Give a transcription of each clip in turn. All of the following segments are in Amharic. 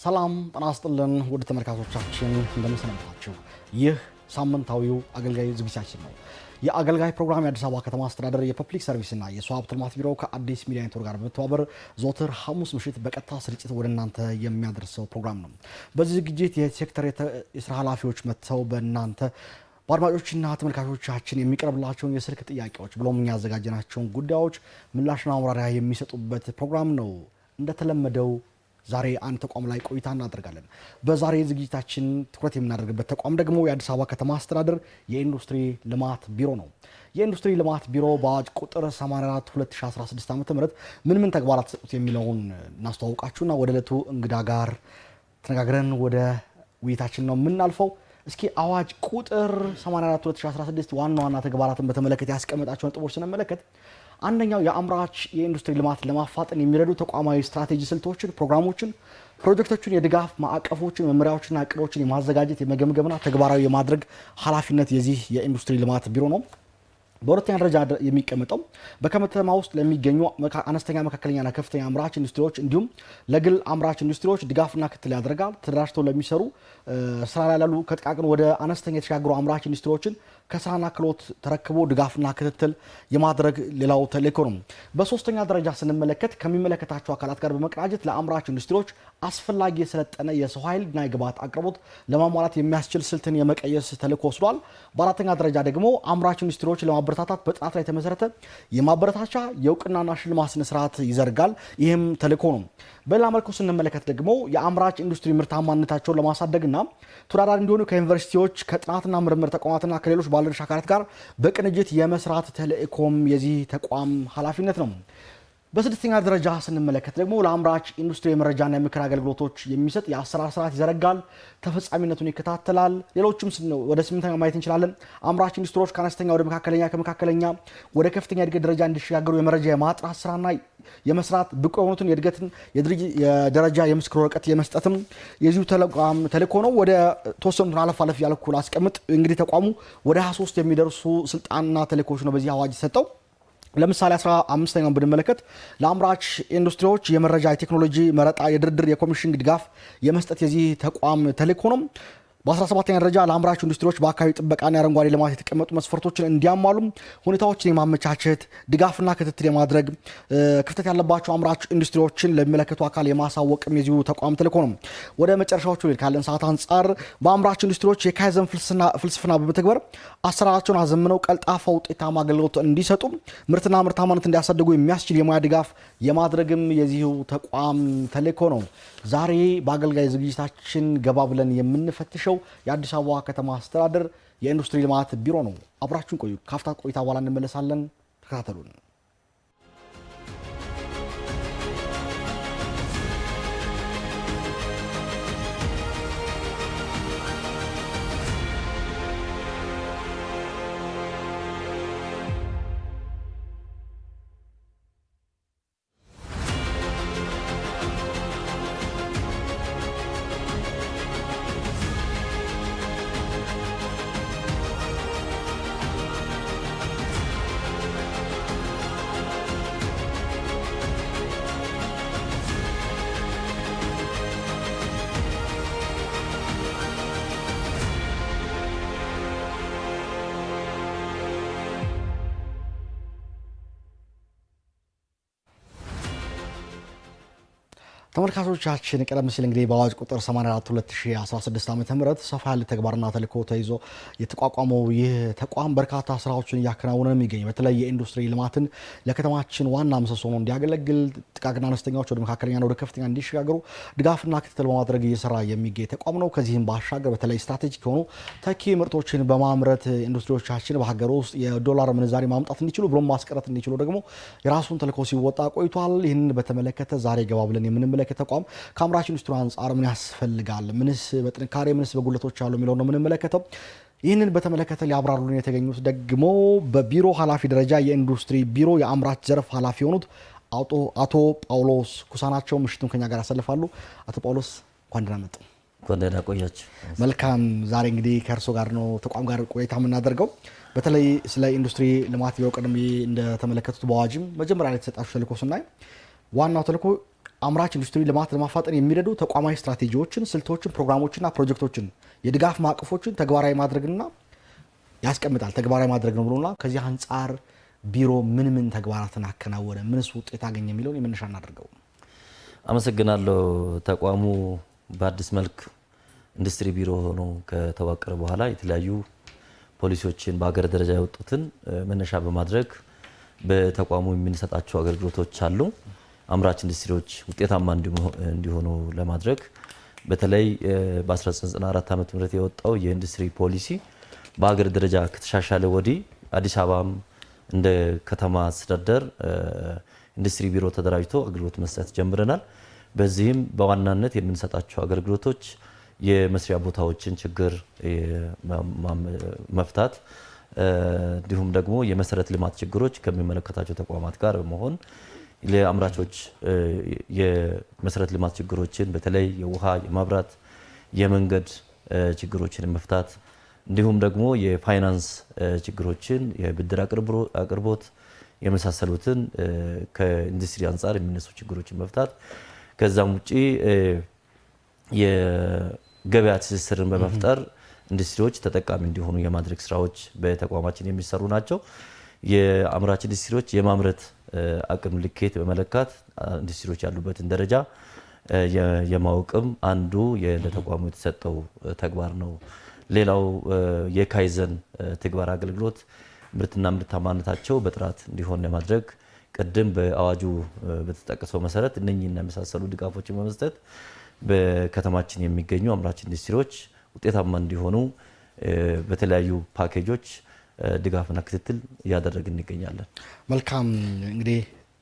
ሰላም ጤና ይስጥልን ውድ ተመልካቾቻችን እንደምን ሰነበታችሁ። ይህ ሳምንታዊው አገልጋይ ዝግጅታችን ነው። የአገልጋይ ፕሮግራም የአዲስ አበባ ከተማ አስተዳደር የፐብሊክ ሰርቪስና የሰው ሀብት ልማት ቢሮ ከአዲስ ሚዲያ ኔትወርክ ጋር በመተባበር ዘወትር ሐሙስ ምሽት በቀጥታ ስርጭት ወደ እናንተ የሚያደርሰው ፕሮግራም ነው። በዚህ ዝግጅት የሴክተር የስራ ኃላፊዎች መጥተው በእናንተ በአድማጮችና ተመልካቾቻችን የሚቀርብላቸውን የስልክ ጥያቄዎች ብሎም ያዘጋጀናቸውን ጉዳዮች ምላሽና ማብራሪያ የሚሰጡበት ፕሮግራም ነው። እንደተለመደው ዛሬ አንድ ተቋም ላይ ቆይታ እናደርጋለን። በዛሬ ዝግጅታችን ትኩረት የምናደርግበት ተቋም ደግሞ የአዲስ አበባ ከተማ አስተዳደር የኢንዱስትሪ ልማት ቢሮ ነው። የኢንዱስትሪ ልማት ቢሮ በአዋጅ ቁጥር 84/2016 ዓ.ም ምን ተግባራት ተሰጡት የሚለውን እናስተዋውቃችሁና ወደ ዕለቱ እንግዳ ጋር ተነጋግረን ወደ ውይይታችን ነው የምናልፈው። እስኪ አዋጅ ቁጥር 84/2016 ዋና ተግባራትን በተመለከተ ያስቀመጣቸውን ነጥቦች ስንመለከት አንደኛው የአምራች የኢንዱስትሪ ልማት ለማፋጠን የሚረዱ ተቋማዊ ስትራቴጂ ስልቶችን፣ ፕሮግራሞችን፣ ፕሮጀክቶችን፣ የድጋፍ ማዕቀፎችን፣ መመሪያዎችና እቅዶችን የማዘጋጀት የመገምገምና ተግባራዊ የማድረግ ኃላፊነት የዚህ የኢንዱስትሪ ልማት ቢሮ ነው። በሁለተኛ ደረጃ የሚቀመጠው በከተማ ውስጥ ለሚገኙ አነስተኛ መካከለኛና ከፍተኛ አምራች ኢንዱስትሪዎች እንዲሁም ለግል አምራች ኢንዱስትሪዎች ድጋፍና ክትትል ያደርጋል። ተደራጅተው ለሚሰሩ ስራ ላይ ያሉ ከጥቃቅን ወደ አነስተኛ የተሻገሩ አምራች ኢንዱስትሪዎችን ከስራና ክህሎት ተረክቦ ድጋፍና ክትትል የማድረግ ሌላው ተልዕኮ ነው። በሶስተኛ ደረጃ ስንመለከት ከሚመለከታቸው አካላት ጋር በመቀናጀት ለአምራች ኢንዱስትሪዎች አስፈላጊ የሰለጠነ የሰው ኃይልና የግብዓት አቅርቦት ለማሟላት የሚያስችል ስልትን የመቀየስ ተልዕኮ ወስዷል። በአራተኛ ደረጃ ደግሞ አምራች ኢንዱስትሪዎች ለማበረታታት በጥናት ላይ የተመሰረተ የማበረታቻ የእውቅናና ሽልማት ስነ ስርዓት ይዘርጋል። ይህም ተልዕኮ ነው። በሌላ መልኩ ስንመለከት ደግሞ የአምራች ኢንዱስትሪ ምርታማነታቸውን ለማሳደግና ተወዳዳሪ እንዲሆኑ ከዩኒቨርሲቲዎች ከጥናትና ምርምር ተቋማትና ከሌሎች ባለድርሻ አካላት ጋር በቅንጅት የመስራት ተልዕኮም የዚህ ተቋም ኃላፊነት ነው። በስድስተኛ ደረጃ ስንመለከት ደግሞ ለአምራች ኢንዱስትሪ የመረጃና የምክር አገልግሎቶች የሚሰጥ የአሰራር ስርዓት ይዘረጋል፣ ተፈጻሚነቱን ይከታተላል። ሌሎችም ወደ ስምንተኛ ማየት እንችላለን። አምራች ኢንዱስትሪዎች ከአነስተኛ ወደ መካከለኛ ከመካከለኛ ወደ ከፍተኛ የእድገት ደረጃ እንዲሸጋገሩ የመረጃ የማጥራት ስራና የመስራት ብቁ የሆኑትን የእድገትን የደረጃ የምስክር ወረቀት የመስጠትም የዚሁ ተልዕኮ ነው። ወደ ተወሰኑትን አለፍ ያልኩ ላስቀምጥ። እንግዲህ ተቋሙ ወደ 23 የሚደርሱ ስልጣንና ተልዕኮች ነው በዚህ አዋጅ የሰጠው። ለምሳሌ 15ኛውን ብንመለከት ለአምራች ኢንዱስትሪዎች የመረጃ የቴክኖሎጂ መረጣ፣ የድርድር፣ የኮሚሽን ድጋፍ የመስጠት የዚህ ተቋም ተልዕኮ ነው። በ17ኛ ደረጃ ለአምራች ኢንዱስትሪዎች በአካባቢ ጥበቃና የአረንጓዴ ልማት የተቀመጡ መስፈርቶችን እንዲያሟሉ ሁኔታዎችን የማመቻቸት ድጋፍና ክትትል የማድረግ ክፍተት ያለባቸው አምራች ኢንዱስትሪዎችን ለሚመለከቱ አካል የማሳወቅም የዚሁ ተቋም ተልዕኮ ነው። ወደ መጨረሻዎቹ ካለን ሰዓት አንጻር በአምራች ኢንዱስትሪዎች የካይዘን ፍልስፍና በመተግበር አሰራራቸውን አዘምነው ቀልጣፋ ውጤታማ አገልግሎት እንዲሰጡ ምርትና ምርታማነት እንዲያሳድጉ የሚያስችል የሙያ ድጋፍ የማድረግም የዚሁ ተቋም ተልዕኮ ነው። ዛሬ በአገልጋይ ዝግጅታችን ገባ ብለን የምንፈትሸው የአዲስ አበባ ከተማ አስተዳደር የኢንዱስትሪ ልማት ቢሮ ነው። አብራችሁን ቆዩ። ካፍታ ቆይታ በኋላ እንመለሳለን። ተከታተሉን። ተመልካቾቻችን ቀደም ሲል እንግዲህ በአዋጅ ቁጥር 84/2016 ዓ.ም ሰፋ ያለ ተግባርና ተልዕኮ ተይዞ የተቋቋመው ይህ ተቋም በርካታ ስራዎችን እያከናወነ ነው የሚገኘው። በተለይ የኢንዱስትሪ ልማትን ለከተማችን ዋና ምሰሶ ሆኖ እንዲያገለግል ጥቃቅንና አነስተኛዎች ወደ መካከለኛና ወደ ከፍተኛ እንዲሸጋገሩ ድጋፍና ክትትል በማድረግ እየሰራ የሚገኝ ተቋም ነው። ከዚህም ባሻገር በተለይ ስትራቴጂክ የሆኑ ተኪ ምርቶችን በማምረት ኢንዱስትሪዎቻችን በሀገር ውስጥ የዶላር ምንዛሪ ማምጣት እንዲችሉ ብሎም ማስቀረት እንዲችሉ ደግሞ የራሱን ተልዕኮ ሲወጣ ቆይቷል። ይህንን በተመለከተ ዛሬ ገባ ብለን የምንመለከተው ተቋም ከአምራች ኢንዱስትሪ አንጻር ምን ያስፈልጋል፣ ምንስ በጥንካሬ ምንስ በጉለቶች አሉ የሚለው ነው የምንመለከተው። ይህንን በተመለከተ ሊያብራሩልን የተገኙት ደግሞ በቢሮ ኃላፊ ደረጃ የኢንዱስትሪ ቢሮ የአምራች ዘርፍ ኃላፊ የሆኑት አቶ ጳውሎስ ኩሳናቸው ምሽቱን ከኛ ጋር ያሳልፋሉ። አቶ ጳውሎስ እንኳን ደህና መጡ። እንኳን ደህና ቆያችሁ። መልካም። ዛሬ እንግዲህ ከእርሶ ጋር ነው ተቋም ጋር ቆይታ የምናደርገው። በተለይ ስለ ኢንዱስትሪ ልማት ቢሮ ቀደም እንደተመለከቱት በአዋጅም መጀመሪያ ላይ የተሰጣችሁ ተልዕኮ ስናይ ዋናው ተልዕኮ አምራች ኢንዱስትሪ ልማት ለማፋጠን የሚረዱ ተቋማዊ ስትራቴጂዎችን፣ ስልቶችን፣ ፕሮግራሞችና ፕሮጀክቶችን የድጋፍ ማዕቀፎችን ተግባራዊ ማድረግና ያስቀምጣል ተግባራዊ ማድረግ ነው ብሎና ከዚህ አንፃር ቢሮ ምን ተግባራትን አከናወነ ምንስ ውጤት አገኘ የሚለውን የመነሻ እናደርገው። አመሰግናለሁ። ተቋሙ በአዲስ መልክ ኢንዱስትሪ ቢሮ ሆኖ ከተዋቀረ በኋላ የተለያዩ ፖሊሲዎችን በአገር ደረጃ ያወጡትን መነሻ በማድረግ በተቋሙ የምንሰጣቸው አገልግሎቶች አሉ። አምራች ኢንዱስትሪዎች ውጤታማ እንዲሆኑ ለማድረግ በተለይ በ1994 ዓመተ ምህረት የወጣው የኢንዱስትሪ ፖሊሲ በአገር ደረጃ ከተሻሻለ ወዲህ አዲስ አበባም እንደ ከተማ አስተዳደር ኢንዱስትሪ ቢሮ ተደራጅቶ አገልግሎት መስጠት ጀምረናል። በዚህም በዋናነት የምንሰጣቸው አገልግሎቶች የመስሪያ ቦታዎችን ችግር መፍታት እንዲሁም ደግሞ የመሰረተ ልማት ችግሮች ከሚመለከታቸው ተቋማት ጋር በመሆን ለአምራቾች የመሰረተ ልማት ችግሮችን በተለይ የውሃ፣ የመብራት፣ የመንገድ ችግሮችን መፍታት እንዲሁም ደግሞ የፋይናንስ ችግሮችን የብድር አቅርቦት የመሳሰሉትን ከኢንዱስትሪ አንፃር የሚነሱ ችግሮችን መፍታት ከዛም ውጪ የገበያ ትስስርን በመፍጠር ኢንዱስትሪዎች ተጠቃሚ እንዲሆኑ የማድረግ ስራዎች በተቋማችን የሚሰሩ ናቸው። የአምራች ኢንዱስትሪዎች የማምረት አቅም ልኬት በመለካት ኢንዱስትሪዎች ያሉበትን ደረጃ የማወቅም አንዱ ለተቋሙ የተሰጠው ተግባር ነው። ሌላው የካይዘን ተግባር አገልግሎት ምርትና ምርታማነታቸው በጥራት እንዲሆን ለማድረግ ቅድም በአዋጁ በተጠቀሰው መሰረት እነኚህና የመሳሰሉ ድጋፎችን በመስጠት በከተማችን የሚገኙ አምራች ኢንዱስትሪዎች ውጤታማ እንዲሆኑ በተለያዩ ፓኬጆች ድጋፍና ክትትል እያደረግን እንገኛለን። መልካም። እንግዲህ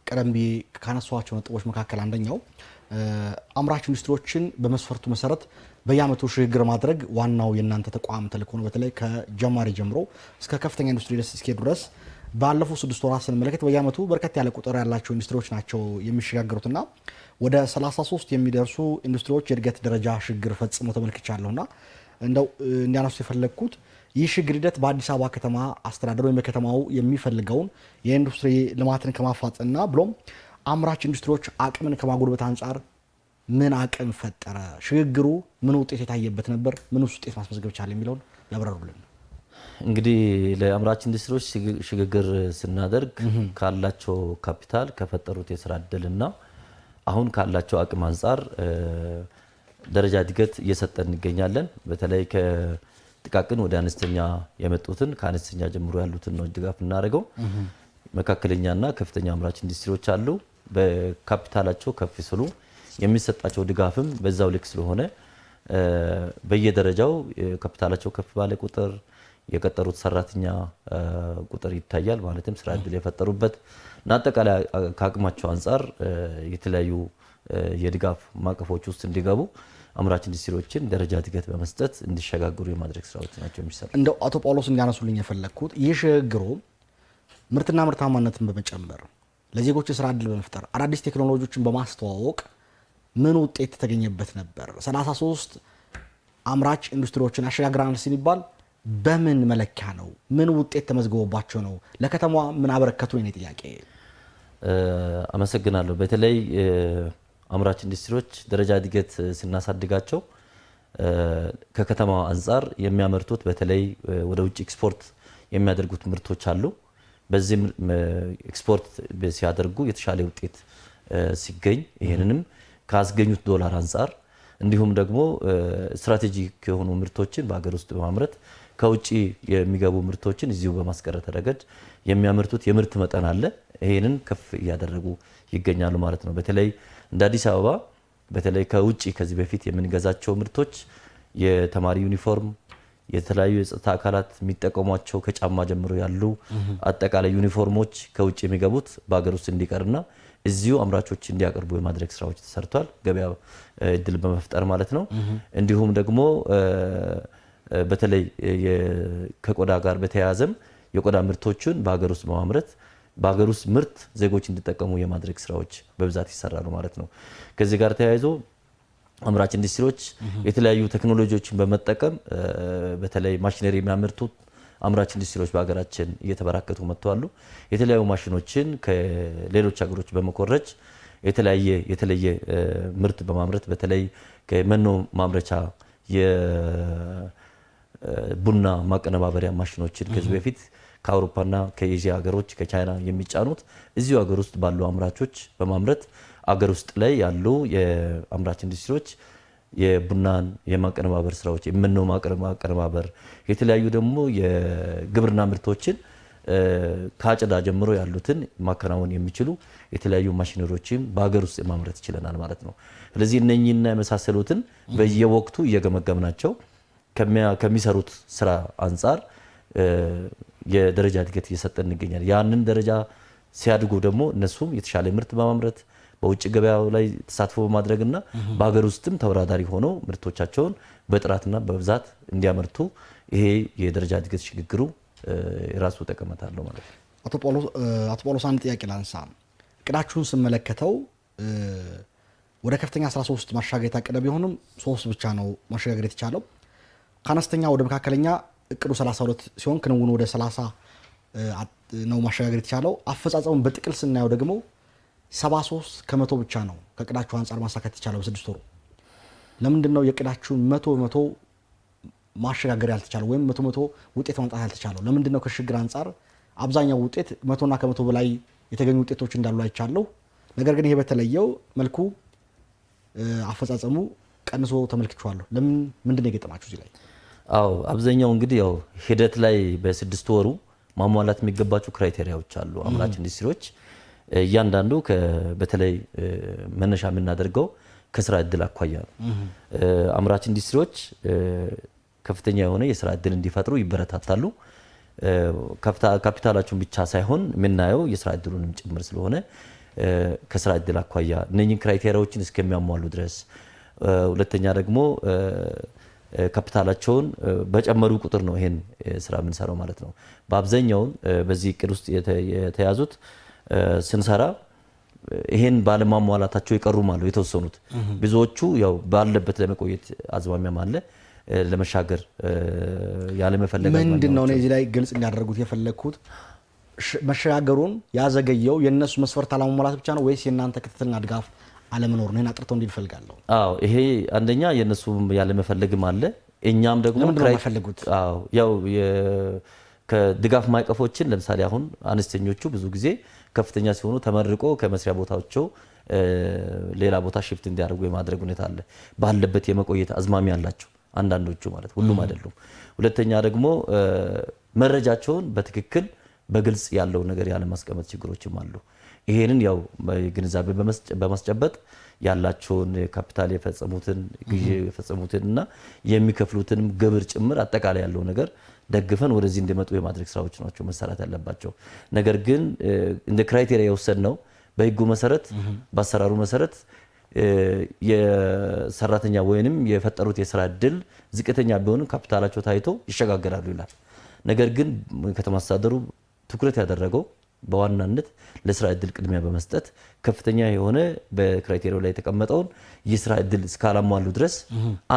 ቀደም ብዬ ካነሷቸው ነጥቦች መካከል አንደኛው አምራች ኢንዱስትሪዎችን በመስፈርቱ መሰረት በየዓመቱ ሽግግር ማድረግ ዋናው የእናንተ ተቋም ተልእኮ ነው። በተለይ ከጀማሪ ጀምሮ እስከ ከፍተኛ ኢንዱስትሪ እስኪሄዱ ድረስ ባለፉት 6 ወራት ስንመለከት በየዓመቱ በርከት ያለ ቁጥር ያላቸው ኢንዱስትሪዎች ናቸው የሚሸጋገሩትና ወደ 33 የሚደርሱ ኢንዱስትሪዎች የእድገት ደረጃ ሽግግር ፈጽሞ ተመልክቻለሁና እንደው እንዲያነሱ የፈለግኩት ይህ ሽግግር ሂደት በአዲስ አበባ ከተማ አስተዳደር ወይም በከተማው የሚፈልገውን የኢንዱስትሪ ልማትን ከማፋጠንና ብሎም አምራች ኢንዱስትሪዎች አቅምን ከማጎልበት አንጻር ምን አቅም ፈጠረ? ሽግግሩ ምን ውጤት የታየበት ነበር? ምን ውጤት ማስመዝገብ ቻለ የሚለውን ያብራሩልን። እንግዲህ ለአምራች ኢንዱስትሪዎች ሽግግር ስናደርግ ካላቸው ካፒታል ከፈጠሩት የስራ እድልና አሁን ካላቸው አቅም አንጻር ደረጃ እድገት እየሰጠን እንገኛለን። በተለይ ከጥቃቅን ወደ አነስተኛ የመጡትን ከአነስተኛ ጀምሮ ያሉትን ነው ድጋፍ እናደርገው። መካከለኛና ከፍተኛ አምራች ኢንዱስትሪዎች አሉ። በካፒታላቸው ከፍ ሲሉ የሚሰጣቸው ድጋፍም በዛው ልክ ስለሆነ በየደረጃው ካፒታላቸው ከፍ ባለ ቁጥር የቀጠሩት ሰራተኛ ቁጥር ይታያል። ማለትም ስራ እድል የፈጠሩበት እና አጠቃላይ ከአቅማቸው አንጻር የተለያዩ የድጋፍ ማቀፎች ውስጥ እንዲገቡ አምራች ኢንዱስትሪዎችን ደረጃ እድገት በመስጠት እንዲሸጋገሩ የማድረግ ስራዎች ናቸው የሚሰሩ። እንደው አቶ ጳውሎስ እንዲያነሱልኝ የፈለግኩት ይህ ሽግግሩ ምርትና ምርታማነትን በመጨመር ለዜጎች የስራ እድል በመፍጠር አዳዲስ ቴክኖሎጂዎችን በማስተዋወቅ ምን ውጤት የተገኘበት ነበር? 33 አምራች ኢንዱስትሪዎችን አሸጋግረናል ሲባል በምን መለኪያ ነው? ምን ውጤት ተመዝግቦባቸው ነው? ለከተማዋ ምን አበረከቱ? የኔ ጥያቄ። አመሰግናለሁ። በተለይ አምራች ኢንዱስትሪዎች ደረጃ እድገት ስናሳድጋቸው ከከተማ አንጻር የሚያመርቱት በተለይ ወደ ውጭ ኤክስፖርት የሚያደርጉት ምርቶች አሉ። በዚህ ኤክስፖርት ሲያደርጉ የተሻለ ውጤት ሲገኝ ይሄንንም ካስገኙት ዶላር አንጻር እንዲሁም ደግሞ ስትራቴጂክ የሆኑ ምርቶችን በአገር ውስጥ በማምረት ከውጪ የሚገቡ ምርቶችን እዚሁ በማስቀረት ረገድ የሚያመርቱት የምርት መጠን አለ። ይሄንን ከፍ እያደረጉ ይገኛሉ ማለት ነው። በተለይ እንደ አዲስ አበባ በተለይ ከውጪ ከዚህ በፊት የምንገዛቸው ምርቶች የተማሪ ዩኒፎርም፣ የተለያዩ የጸጥታ አካላት የሚጠቀሟቸው ከጫማ ጀምሮ ያሉ አጠቃላይ ዩኒፎርሞች ከውጪ የሚገቡት በአገር ውስጥ እንዲቀርና እዚሁ አምራቾች እንዲያቀርቡ የማድረግ ስራዎች ተሰርቷል። ገበያ እድል በመፍጠር ማለት ነው። እንዲሁም ደግሞ በተለይ ከቆዳ ጋር በተያያዘም የቆዳ ምርቶችን በሀገር ውስጥ በማምረት በሀገር ውስጥ ምርት ዜጎች እንዲጠቀሙ የማድረግ ስራዎች በብዛት ይሰራሉ ማለት ነው። ከዚህ ጋር ተያይዞ አምራች ኢንዱስትሪዎች የተለያዩ ቴክኖሎጂዎችን በመጠቀም በተለይ ማሽነሪ የሚያመርቱት አምራች ኢንዱስትሪዎች በሀገራችን እየተበራከቱ መጥተዋል። የተለያዩ ማሽኖችን ከሌሎች ሀገሮች በመኮረጅ የተለየ ምርት በማምረት በተለይ ከመኖ ማምረቻ የቡና ማቀነባበሪያ ማሽኖችን ከዚህ በፊት ከአውሮፓና ከኤዥያ ሀገሮች ከቻይና የሚጫኑት እዚሁ ሀገር ውስጥ ባሉ አምራቾች በማምረት አገር ውስጥ ላይ ያሉ የአምራች ኢንዱስትሪዎች የቡናን የማቀነባበር ስራዎች የመኖ ማቀነባበር የተለያዩ ደግሞ የግብርና ምርቶችን ከአጨዳ ጀምሮ ያሉትን ማከናወን የሚችሉ የተለያዩ ማሽነሪዎችን በአገር ውስጥ ማምረት ይችላል ማለት ነው። ስለዚህ እነኚህና የመሳሰሉትን በየወቅቱ እየገመገምናቸው ከሚሰሩት ስራ አንጻር የደረጃ እድገት እየሰጠን እንገኛለን። ያንን ደረጃ ሲያድጉ ደግሞ እነሱም የተሻለ ምርት በማምረት በውጭ ገበያው ላይ ተሳትፎ በማድረግና በአገር ውስጥም ተወዳዳሪ ሆነው ምርቶቻቸውን በጥራትና በብዛት እንዲያመርቱ ይሄ የደረጃ እድገት ሽግግሩ የራሱ ጠቀሜታ አለው ማለት ነው። አቶ ጳውሎስ አንድ ጥያቄ ላንሳ። እቅዳችሁን ስመለከተው ወደ ከፍተኛ 13 ማሻገር የታቀደ ቢሆንም 3 ብቻ ነው ማሻገር የተቻለው። ከአነስተኛ ወደ መካከለኛ እቅዱ 32 ሲሆን ክንውኑ ወደ 30 ነው ማሻገር የተቻለው። አፈጻጸሙን በጥቅል ስናየው ደግሞ 73% ብቻ ነው ከእቅዳችሁ አንጻር ማሳካት የተቻለው በ6 ወሩ። ለምንድን ነው የእቅዳችሁን 100% ማሸጋገር ያልተቻለው ወይም 100% ውጤት ማምጣት ያልተቻለው? ለምንድን ነው ከሽግግር አንጻር አብዛኛው ውጤት 100 እና ከ100 በላይ የተገኙ ውጤቶች እንዳሉ አይቻለሁ። ነገር ግን ይሄ በተለየው መልኩ አፈጻጸሙ ቀንሶ ተመልክቻለሁ። ምንድን ነው የገጠማችሁ እዚህ ላይ? አዎ አብዛኛው እንግዲህ ያው ሂደት ላይ በ6 ወሩ ማሟላት የሚገባቸው ክራይቴሪያዎች አሉ። አምራች ኢንዱስትሪዎች እያንዳንዱ በተለይ መነሻ የምናደርገው ከስራ እድል አኳያ ነው። አምራች ኢንዱስትሪዎች ከፍተኛ የሆነ የስራ እድል እንዲፈጥሩ ይበረታታሉ። ካፒታላቸውን ብቻ ሳይሆን የምናየው የስራ እድሉንም ጭምር ስለሆነ ከስራ እድል አኳያ እነኚህን ክራይቴሪያዎችን እስከሚያሟሉ ድረስ፣ ሁለተኛ ደግሞ ካፒታላቸውን በጨመሩ ቁጥር ነው ይሄን ስራ የምንሰራው ማለት ነው። በአብዛኛውን በዚህ እቅድ ውስጥ የተያዙት ስንሰራ ይሄን ባለማሟላታቸው የቀሩም አሉ የተወሰኑት። ብዙዎቹ ያው ባለበት ለመቆየት አዝማሚያም አለ ለመሻገር ያለ መፈለግ ምንድነው ነው እዚህ ላይ ግልጽ እንዲያደርጉት የፈለኩት መሻገሩን ያዘገየው የነሱ መስፈርት አለማሟላት ብቻ ነው ወይስ የናንተ ክትትልና ድጋፍ አለመኖር ነው? አጥርተው እንዲል ፈልጋለሁ። አዎ ይሄ አንደኛ የነሱ ያለ መፈለግም አለ። እኛም ደግሞ አዎ ያው ከድጋፍ ማይቀፎችን ለምሳሌ አሁን አነስተኞቹ ብዙ ጊዜ ከፍተኛ ሲሆኑ ተመርቆ ከመስሪያ ቦታቸው ሌላ ቦታ ሽፍት እንዲያደርጉ የማድረግ ሁኔታ አለ። ባለበት የመቆየት አዝማሚ ያላቸው አንዳንዶቹ ማለት ሁሉም አይደሉም። ሁለተኛ ደግሞ መረጃቸውን በትክክል በግልጽ ያለው ነገር ያለ ማስቀመጥ ችግሮችም አሉ። ይሄንን ያው ግንዛቤ በማስጨበጥ ያላቸውን ካፒታል የፈጸሙትን ግዢ የፈጸሙትንና የሚከፍሉትንም ግብር ጭምር አጠቃላይ ያለው ነገር ደግፈን ወደዚህ እንዲመጡ የማድረግ ስራዎች ናቸው መሰራት ያለባቸው። ነገር ግን እንደ ክራይቴሪያ የወሰድነው በህጉ መሰረት በአሰራሩ መሰረት የሰራተኛ ወይንም የፈጠሩት የስራ እድል ዝቅተኛ ቢሆንም ካፒታላቸው ታይቶ ይሸጋገራሉ ይላል። ነገር ግን ከተማ አስተዳደሩ ትኩረት ያደረገው በዋናነት ለስራ እድል ቅድሚያ በመስጠት ከፍተኛ የሆነ በክራይቴሪያው ላይ የተቀመጠውን የስራ እድል እስካላሟሉ ድረስ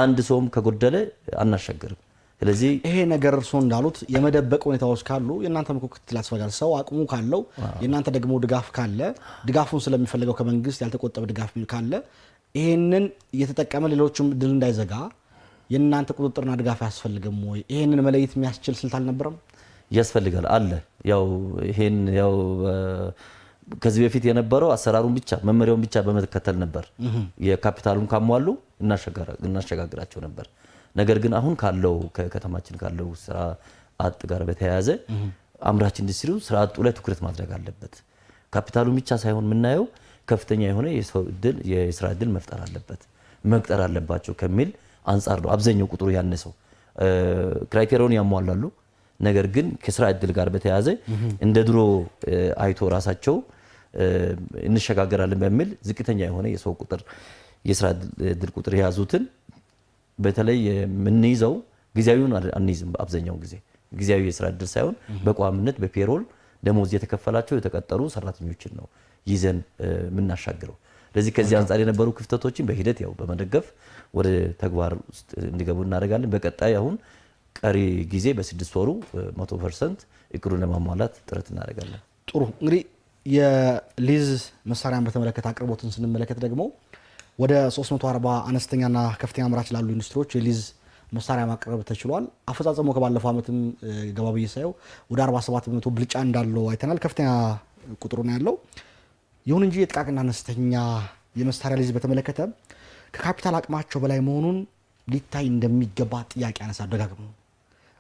አንድ ሰውም ከጎደለ አናሻገርም። ስለዚህ ይሄ ነገር እርሶ እንዳሉት የመደበቅ ሁኔታዎች ካሉ የእናንተ ክትትል ያስፈልጋል። ሰው አቅሙ ካለው የእናንተ ደግሞ ድጋፍ ካለ ድጋፉን ስለሚፈልገው ከመንግስት ያልተቆጠበ ድጋፍ ካለ ይሄንን እየተጠቀመ ሌሎችም እድል እንዳይዘጋ የእናንተ ቁጥጥርና ድጋፍ ያስፈልግም ወይ? ይሄንን መለየት የሚያስችል ስልት አልነበረም? ያስፈልጋል አለ። ያው ይሄን ያው ከዚህ በፊት የነበረው አሰራሩን ብቻ መመሪያውን ብቻ በመከተል ነበር። የካፒታሉን ካሟሉ እናሸጋግራቸው ነበር። ነገር ግን አሁን ካለው ከከተማችን ካለው ስራ አጥ ጋር በተያያዘ አምራች ኢንዱስትሪው ስራ አጡ ላይ ትኩረት ማድረግ አለበት። ካፒታሉን ብቻ ሳይሆን የምናየው ከፍተኛ የሆነ የስራ እድል መፍጠር አለባቸው ከሚል አንጻር ነው አብዛኛው ቁጥሩ ያነሰው። ክራይቴሪያውን ያሟላሉ። ነገር ግን ከስራ እድል ጋር በተያያዘ እንደ ድሮ አይቶ ራሳቸው እንሸጋገራለን በሚል ዝቅተኛ የሆነ የሰው ቁጥር የስራ እድል ቁጥር የያዙትን በተለይ የምንይዘው ጊዜያዊውን አንይዝም። አብዛኛው ጊዜ ጊዜያዊ የስራ እድል ሳይሆን በቋምነት በፔሮል ደሞዝ የተከፈላቸው የተቀጠሩ ሰራተኞችን ነው ይዘን የምናሻግረው። ስለዚህ ከዚህ አንጻር የነበሩ ክፍተቶችን በሂደት ያው በመደገፍ ወደ ተግባር ውስጥ እንዲገቡ እናደርጋለን። በቀጣይ አሁን ቀሪ ጊዜ በ6 ወሩ 100% እቅዱን ለማሟላት ጥረት እናደርጋለን። ጥሩ እንግዲህ የሊዝ መሳሪያን በተመለከተ አቅርቦትን ስንመለከት ደግሞ ወደ 340 አነስተኛና ከፍተኛ አምራች ላሉ ኢንዱስትሪዎች የሊዝ መሳሪያ ማቅረብ ተችሏል። አፈጻጸሙ ከባለፈው ዓመትም ገባ ብዬ ሳየው ወደ 47% ብልጫ እንዳለው አይተናል። ከፍተኛ ቁጥሩ ነው ያለው። ይሁን እንጂ የጥቃቅንና አነስተኛ የመሳሪያ ሊዝ በተመለከተ ከካፒታል አቅማቸው በላይ መሆኑን ሊታይ እንደሚገባ ጥያቄ ያነሳ ደጋግሞ።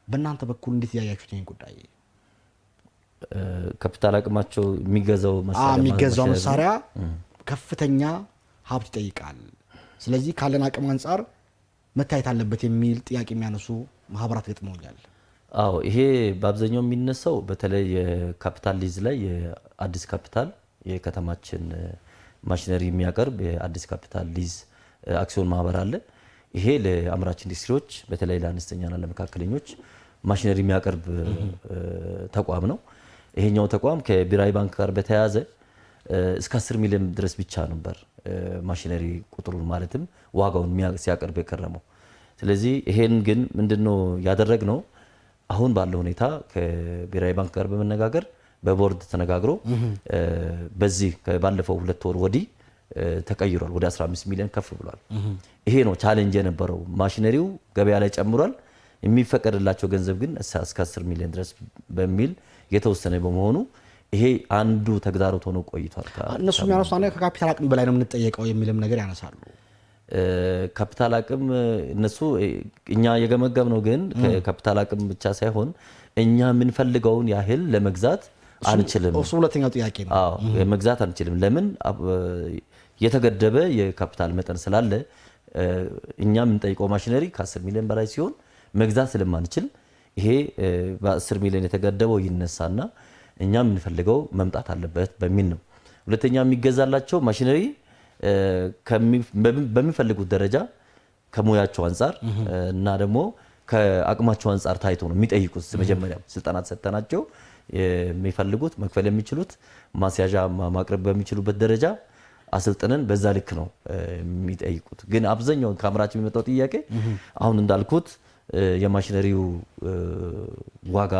በእናንተ በኩል እንዴት ያያችሁት ይህን ጉዳይ? ካፒታል አቅማቸው የሚገዛው መሳሪያ ከፍተኛ ሀብት ይጠይቃል። ስለዚህ ካለን አቅም አንጻር መታየት አለበት የሚል ጥያቄ የሚያነሱ ማህበራት ገጥመውኛል። አዎ ይሄ በአብዛኛው የሚነሳው በተለይ የካፒታል ሊዝ ላይ የአዲስ ካፒታል የከተማችን ማሽነሪ የሚያቀርብ የአዲስ ካፒታል ሊዝ አክሲዮን ማህበር አለ። ይሄ ለአምራች ኢንዱስትሪዎች በተለይ ለአነስተኛና ለመካከለኞች ማሽነሪ የሚያቀርብ ተቋም ነው። ይሄኛው ተቋም ከብሔራዊ ባንክ ጋር በተያያዘ እስከ 10 ሚሊዮን ድረስ ብቻ ነበር ማሽነሪ ቁጥሩን ማለትም ዋጋውን ሲያቀርብ የከረመው። ስለዚህ ይሄን ግን ምንድነው ያደረግነው? አሁን ባለው ሁኔታ ከብሔራዊ ባንክ ጋር በመነጋገር በቦርድ ተነጋግሮ በዚህ ባለፈው 2 ወር ወዲህ ተቀይሯል። ወደ 15 ሚሊዮን ከፍ ብሏል። ይሄ ነው ቻሌንጅ የነበረው። ማሽነሪው ገበያ ላይ ጨምሯል። የሚፈቀድላቸው ገንዘብ ግን እስከ 10 ሚሊዮን ድረስ በሚል የተወሰነ በመሆኑ ይሄ አንዱ ተግዳሮት ሆኖ ቆይቷል። እነሱ የሚያነሱ ከካፒታል አቅም በላይ ነው የምንጠየቀው የሚልም ነገር ያነሳሉ። ካፒታል አቅም እነሱ እኛ የገመገም ነው። ግን ከካፒታል አቅም ብቻ ሳይሆን እኛ የምንፈልገውን ያህል ለመግዛት አንችልም። እሱ ሁለተኛው ጥያቄ ነው። አዎ መግዛት አንችልም። ለምን? የተገደበ የካፒታል መጠን ስላለ እኛ የምንጠይቀው ማሽነሪ ከ10 ሚሊዮን በላይ ሲሆን መግዛት ስለማንችል ይሄ በ10 ሚሊዮን የተገደበው ይነሳና እኛ የምንፈልገው መምጣት አለበት በሚል ነው። ሁለተኛ የሚገዛላቸው ማሽነሪ በሚፈልጉት ደረጃ ከሙያቸው አንጻር እና ደግሞ ከአቅማቸው አንጻር ታይቶ ነው የሚጠይቁት። መጀመሪያ ስልጠና ተሰጥተናቸው የሚፈልጉት መክፈል የሚችሉት ማስያዣ ማቅረብ በሚችሉበት ደረጃ አሰልጥነን በዛ ልክ ነው የሚጠይቁት። ግን አብዛኛው ከአምራች የሚመጣው ጥያቄ አሁን እንዳልኩት የማሽነሪው ዋጋ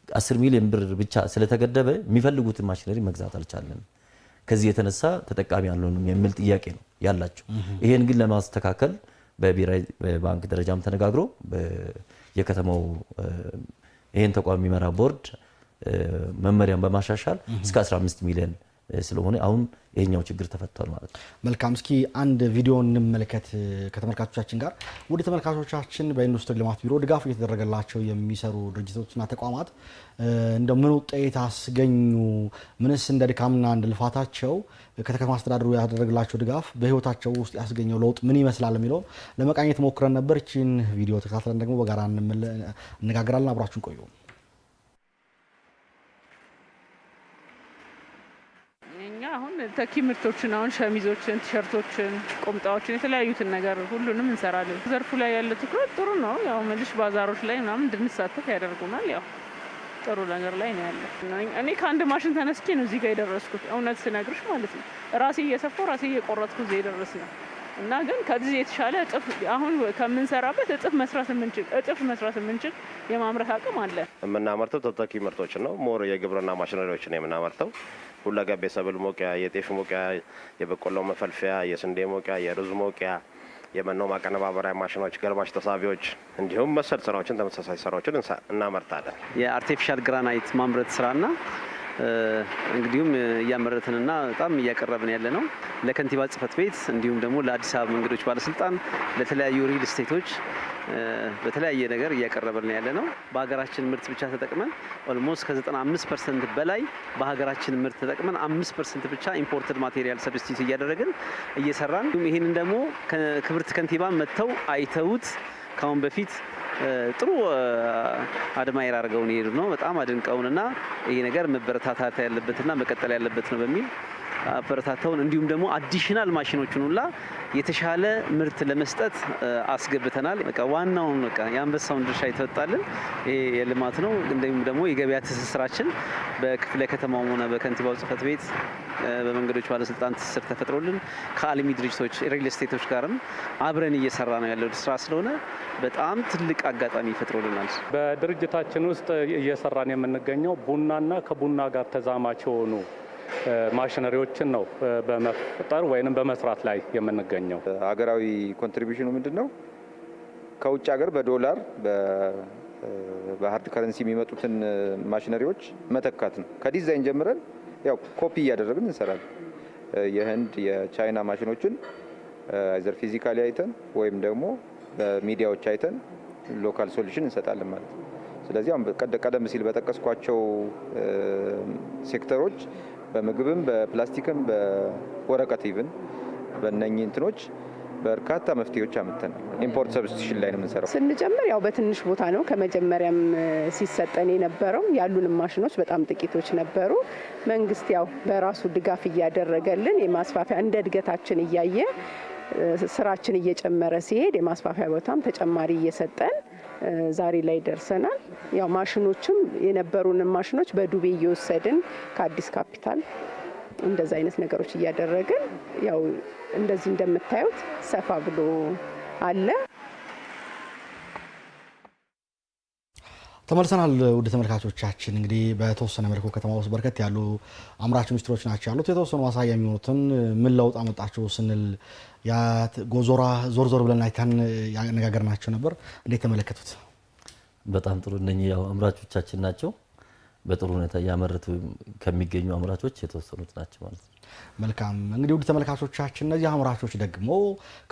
10 ሚሊዮን ብር ብቻ ስለተገደበ የሚፈልጉትን ማሽነሪ መግዛት አልቻለም። ከዚህ የተነሳ ተጠቃሚ ያልሆኑም የሚል ጥያቄ ነው ያላቸው። ይሄን ግን ለማስተካከል በብሔራዊ ባንክ ደረጃም ተነጋግሮ የከተማው ይሄን ተቋም የሚመራ ቦርድ መመሪያን በማሻሻል እስከ 15 ሚሊዮን ስለሆነ አሁን ይሄኛው ችግር ተፈቷል ማለት ነው። መልካም። እስኪ አንድ ቪዲዮ እንመልከት ከተመልካቾቻችን ጋር። ወደ ተመልካቾቻችን በኢንዱስትሪ ልማት ቢሮ ድጋፍ እየተደረገላቸው የሚሰሩ ድርጅቶችና ተቋማት እንደ ምን ውጤት አስገኙ፣ ምንስ እንደ ድካምና እንደ ልፋታቸው ከተማ አስተዳደሩ ያደረገላቸው ድጋፍ በህይወታቸው ውስጥ ያስገኘው ለውጥ ምን ይመስላል የሚለው ለመቃኘት ሞክረን ነበር። እቺን ቪዲዮ ተከታትለን ደግሞ በጋራ እንነጋገራለን። አብራችሁን ቆዩ። አሁን ተኪ ምርቶችን አሁን ሸሚዞችን፣ ቲሸርቶችን፣ ቁምጣዎችን የተለያዩትን ነገር ሁሉንም እንሰራለን። ዘርፉ ላይ ያለ ትኩረት ጥሩ ነው። ያው መልሽ ባዛሮች ላይ ምናምን እንድንሳተፍ ያደርጉናል። ያው ጥሩ ነገር ላይ ነው ያለው። እኔ ከአንድ ማሽን ተነስቼ ነው እዚህ ጋር የደረስኩት። እውነት ስነግርሽ ማለት ነው። ራሴ እየሰፋሁ ራሴ እየቆረጥኩ እዚህ የደረስነው እና ግን ከዚህ የተሻለ እጥፍ አሁን ከምንሰራበት እጥፍ መስራት የምንችል የማምረት አቅም አለ። የምናመርተው ተተኪ ምርቶችን ነው። ሞር የግብርና ማሽነሪዎችን የምናመርተው ሁለገብ የሰብል ሞቂያ፣ የጤፍ ሞቂያ፣ የበቆሎ መፈልፈያ፣ የስንዴ ሞቂያ፣ የሩዝ ሞቂያ፣ የመኖ ማቀነባበሪያ ማሽኖች፣ ገልባጭ ተሳቢዎች እንዲሁም መሰል ስራዎችን ተመሳሳይ ስራዎችን እናመርታለን። የአርቲፊሻል ግራናይት ማምረት ስራና እንግዲሁም እያመረትንና በጣም እያቀረብን ያለ ነው። ለከንቲባ ጽህፈት ቤት እንዲሁም ደግሞ ለአዲስ አበባ መንገዶች ባለስልጣን ለተለያዩ ሪል ስቴቶች በተለያየ ነገር እያቀረብን ያለ ነው። በሀገራችን ምርት ብቻ ተጠቅመን ኦልሞስት ከ95% በላይ በሀገራችን ምርት ተጠቅመን 5% ብቻ ኢምፖርትድ ማቴሪያል ሰብስቲት እያደረግን እየሰራን ይህንን ደግሞ ክብርት ከንቲባ መጥተው አይተውት ካሁን በፊት ጥሩ አድማይር አድርገውን ይሄዱ ነው። በጣም አድንቀውንና ይሄ ነገር መበረታታት ያለበትና መቀጠል ያለበት ነው በሚል አበረታተውን እንዲሁም ደግሞ አዲሽናል ማሽኖችን ሁላ የተሻለ ምርት ለመስጠት አስገብተናል። በቃ ዋናውን በቃ የአንበሳውን ድርሻ የተወጣልን ይሄ የልማት ነው። እንዲሁም ደግሞ የገበያ ትስስራችን በክፍለ ከተማውም ሆነ በከንቲባው ጽሕፈት ቤት በመንገዶች ባለስልጣን ትስስር ተፈጥሮልን ከአልሚ ድርጅቶች ሪል ስቴቶች ጋርም አብረን እየሰራ ነው ያለው ስራ ስለሆነ በጣም ትልቅ አጋጣሚ ይፈጥሮልናል። በድርጅታችን ውስጥ እየሰራን የምንገኘው ቡናና ከቡና ጋር ተዛማች የሆኑ ማሽነሪዎችን ነው በመፍጠር ወይንም በመስራት ላይ የምንገኘው። ሀገራዊ ኮንትሪቢዩሽኑ ምንድነው? ከውጭ ሀገር በዶላር በሀርድ ከረንሲ የሚመጡትን ማሽነሪዎች መተካት ነው። ከዲዛይን ጀምረን ያው ኮፒ እያደረግን እንሰራለን። የህንድ የቻይና ማሽኖችን አይዘር ፊዚካሊ አይተን ወይም ደግሞ በሚዲያዎች አይተን ሎካል ሶሉሽን እንሰጣለን ማለት ነው። ስለዚህ ቀደም ሲል በጠቀስኳቸው ሴክተሮች በምግብም በፕላስቲክም በወረቀት ኢቭን በእነኚህ እንትኖች በርካታ መፍትሄዎች አመተናል። ኢምፖርት ሰብስቲቱሽን ላይ ነው የምንሰራው። ስንጀምር ያው በትንሽ ቦታ ነው ከመጀመሪያም ሲሰጠን የነበረው። ያሉንም ማሽኖች በጣም ጥቂቶች ነበሩ። መንግስት ያው በራሱ ድጋፍ እያደረገልን የማስፋፊያ እንደ እድገታችን እያየ ስራችን እየጨመረ ሲሄድ የማስፋፊያ ቦታም ተጨማሪ እየሰጠን ዛሬ ላይ ደርሰናል። ያው ማሽኖችም የነበሩንን ማሽኖች በዱቤ እየወሰድን ከአዲስ ካፒታል እንደዛ አይነት ነገሮች እያደረግን ያው እንደዚህ እንደምታዩት ሰፋ ብሎ አለ። ተመልሰናል። ውድ ተመልካቾቻችን እንግዲህ በተወሰነ መልኩ ከተማ ውስጥ በርከት ያሉ አምራች ኢንዱስትሪዎች ናቸው ያሉት። የተወሰኑ ማሳያ የሚሆኑትን ምን ለውጥ አመጣችሁ ስንል ዞር ብለን አይተን ያነጋገርናቸው ነበር። እንዴት ተመለከቱት? በጣም ጥሩ። እነኚህ ያው አምራቾቻችን ናቸው። በጥሩ ሁኔታ እያመረቱ ከሚገኙ አምራቾች የተወሰኑት ናቸው ማለት ነው። መልካም እንግዲህ ውድ ተመልካቾቻችን እነዚህ አምራቾች ደግሞ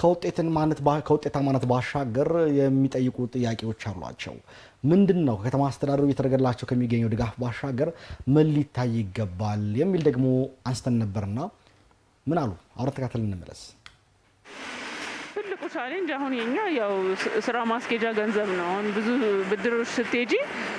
ከውጤታማነት ባሻገር የሚጠይቁ ጥያቄዎች አሏቸው። ምንድን ነው ከከተማ አስተዳደሩ እየተደረገላቸው ከሚገኘው ድጋፍ ባሻገር ምን ሊታይ ይገባል የሚል ደግሞ አንስተን ነበርና ምን አሉ? አብረን ተከታትለን እንመለስ። ትልቁ ቻሌንጅ አሁን የኛ ያው ስራ ማስኬጃ ገንዘብ ነው። አሁን ብዙ ብድሮች ስትሄጂ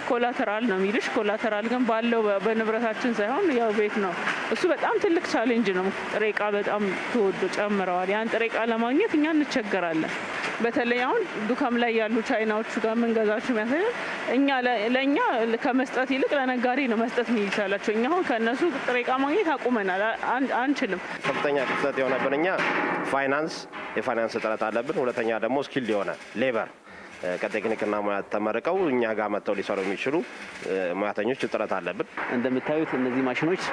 ኮላተራል ነው የሚልሽ። ኮላተራል ግን ባለው በንብረታችን ሳይሆን ያው ቤት ነው። እሱ በጣም ትልቅ ቻሌንጅ ነው። ጥሬ ዕቃ በጣም ተወዶ ጨምረዋል። ያን ጥሬ ዕቃ ለማግኘት እኛ እንቸገራለን። በተለይ አሁን ዱካም ላይ ያሉ ቻይናዎቹ ጋር የምንገዛቸው የሚያሳየው እኛ ለእኛ ከመስጠት ይልቅ ለነጋዴ ነው መስጠት የሚቻላቸው። እኛ አሁን ከእነሱ ጥሬ ዕቃ ማግኘት አቁመናል፣ አንችልም። ከፍተኛ ክፍተት የሆነብን እኛ የፋይናንስ እጥረት አለብን። ሁለተኛ ደግሞ ስኪልድ የሆነ ሌበር ከቴክኒክና ሙያ ተመርቀው እኛ ጋር መጥተው ሊሰሩ የሚችሉ ሙያተኞች እጥረት አለብን። እንደምታዩት እነዚህ ማሽኖች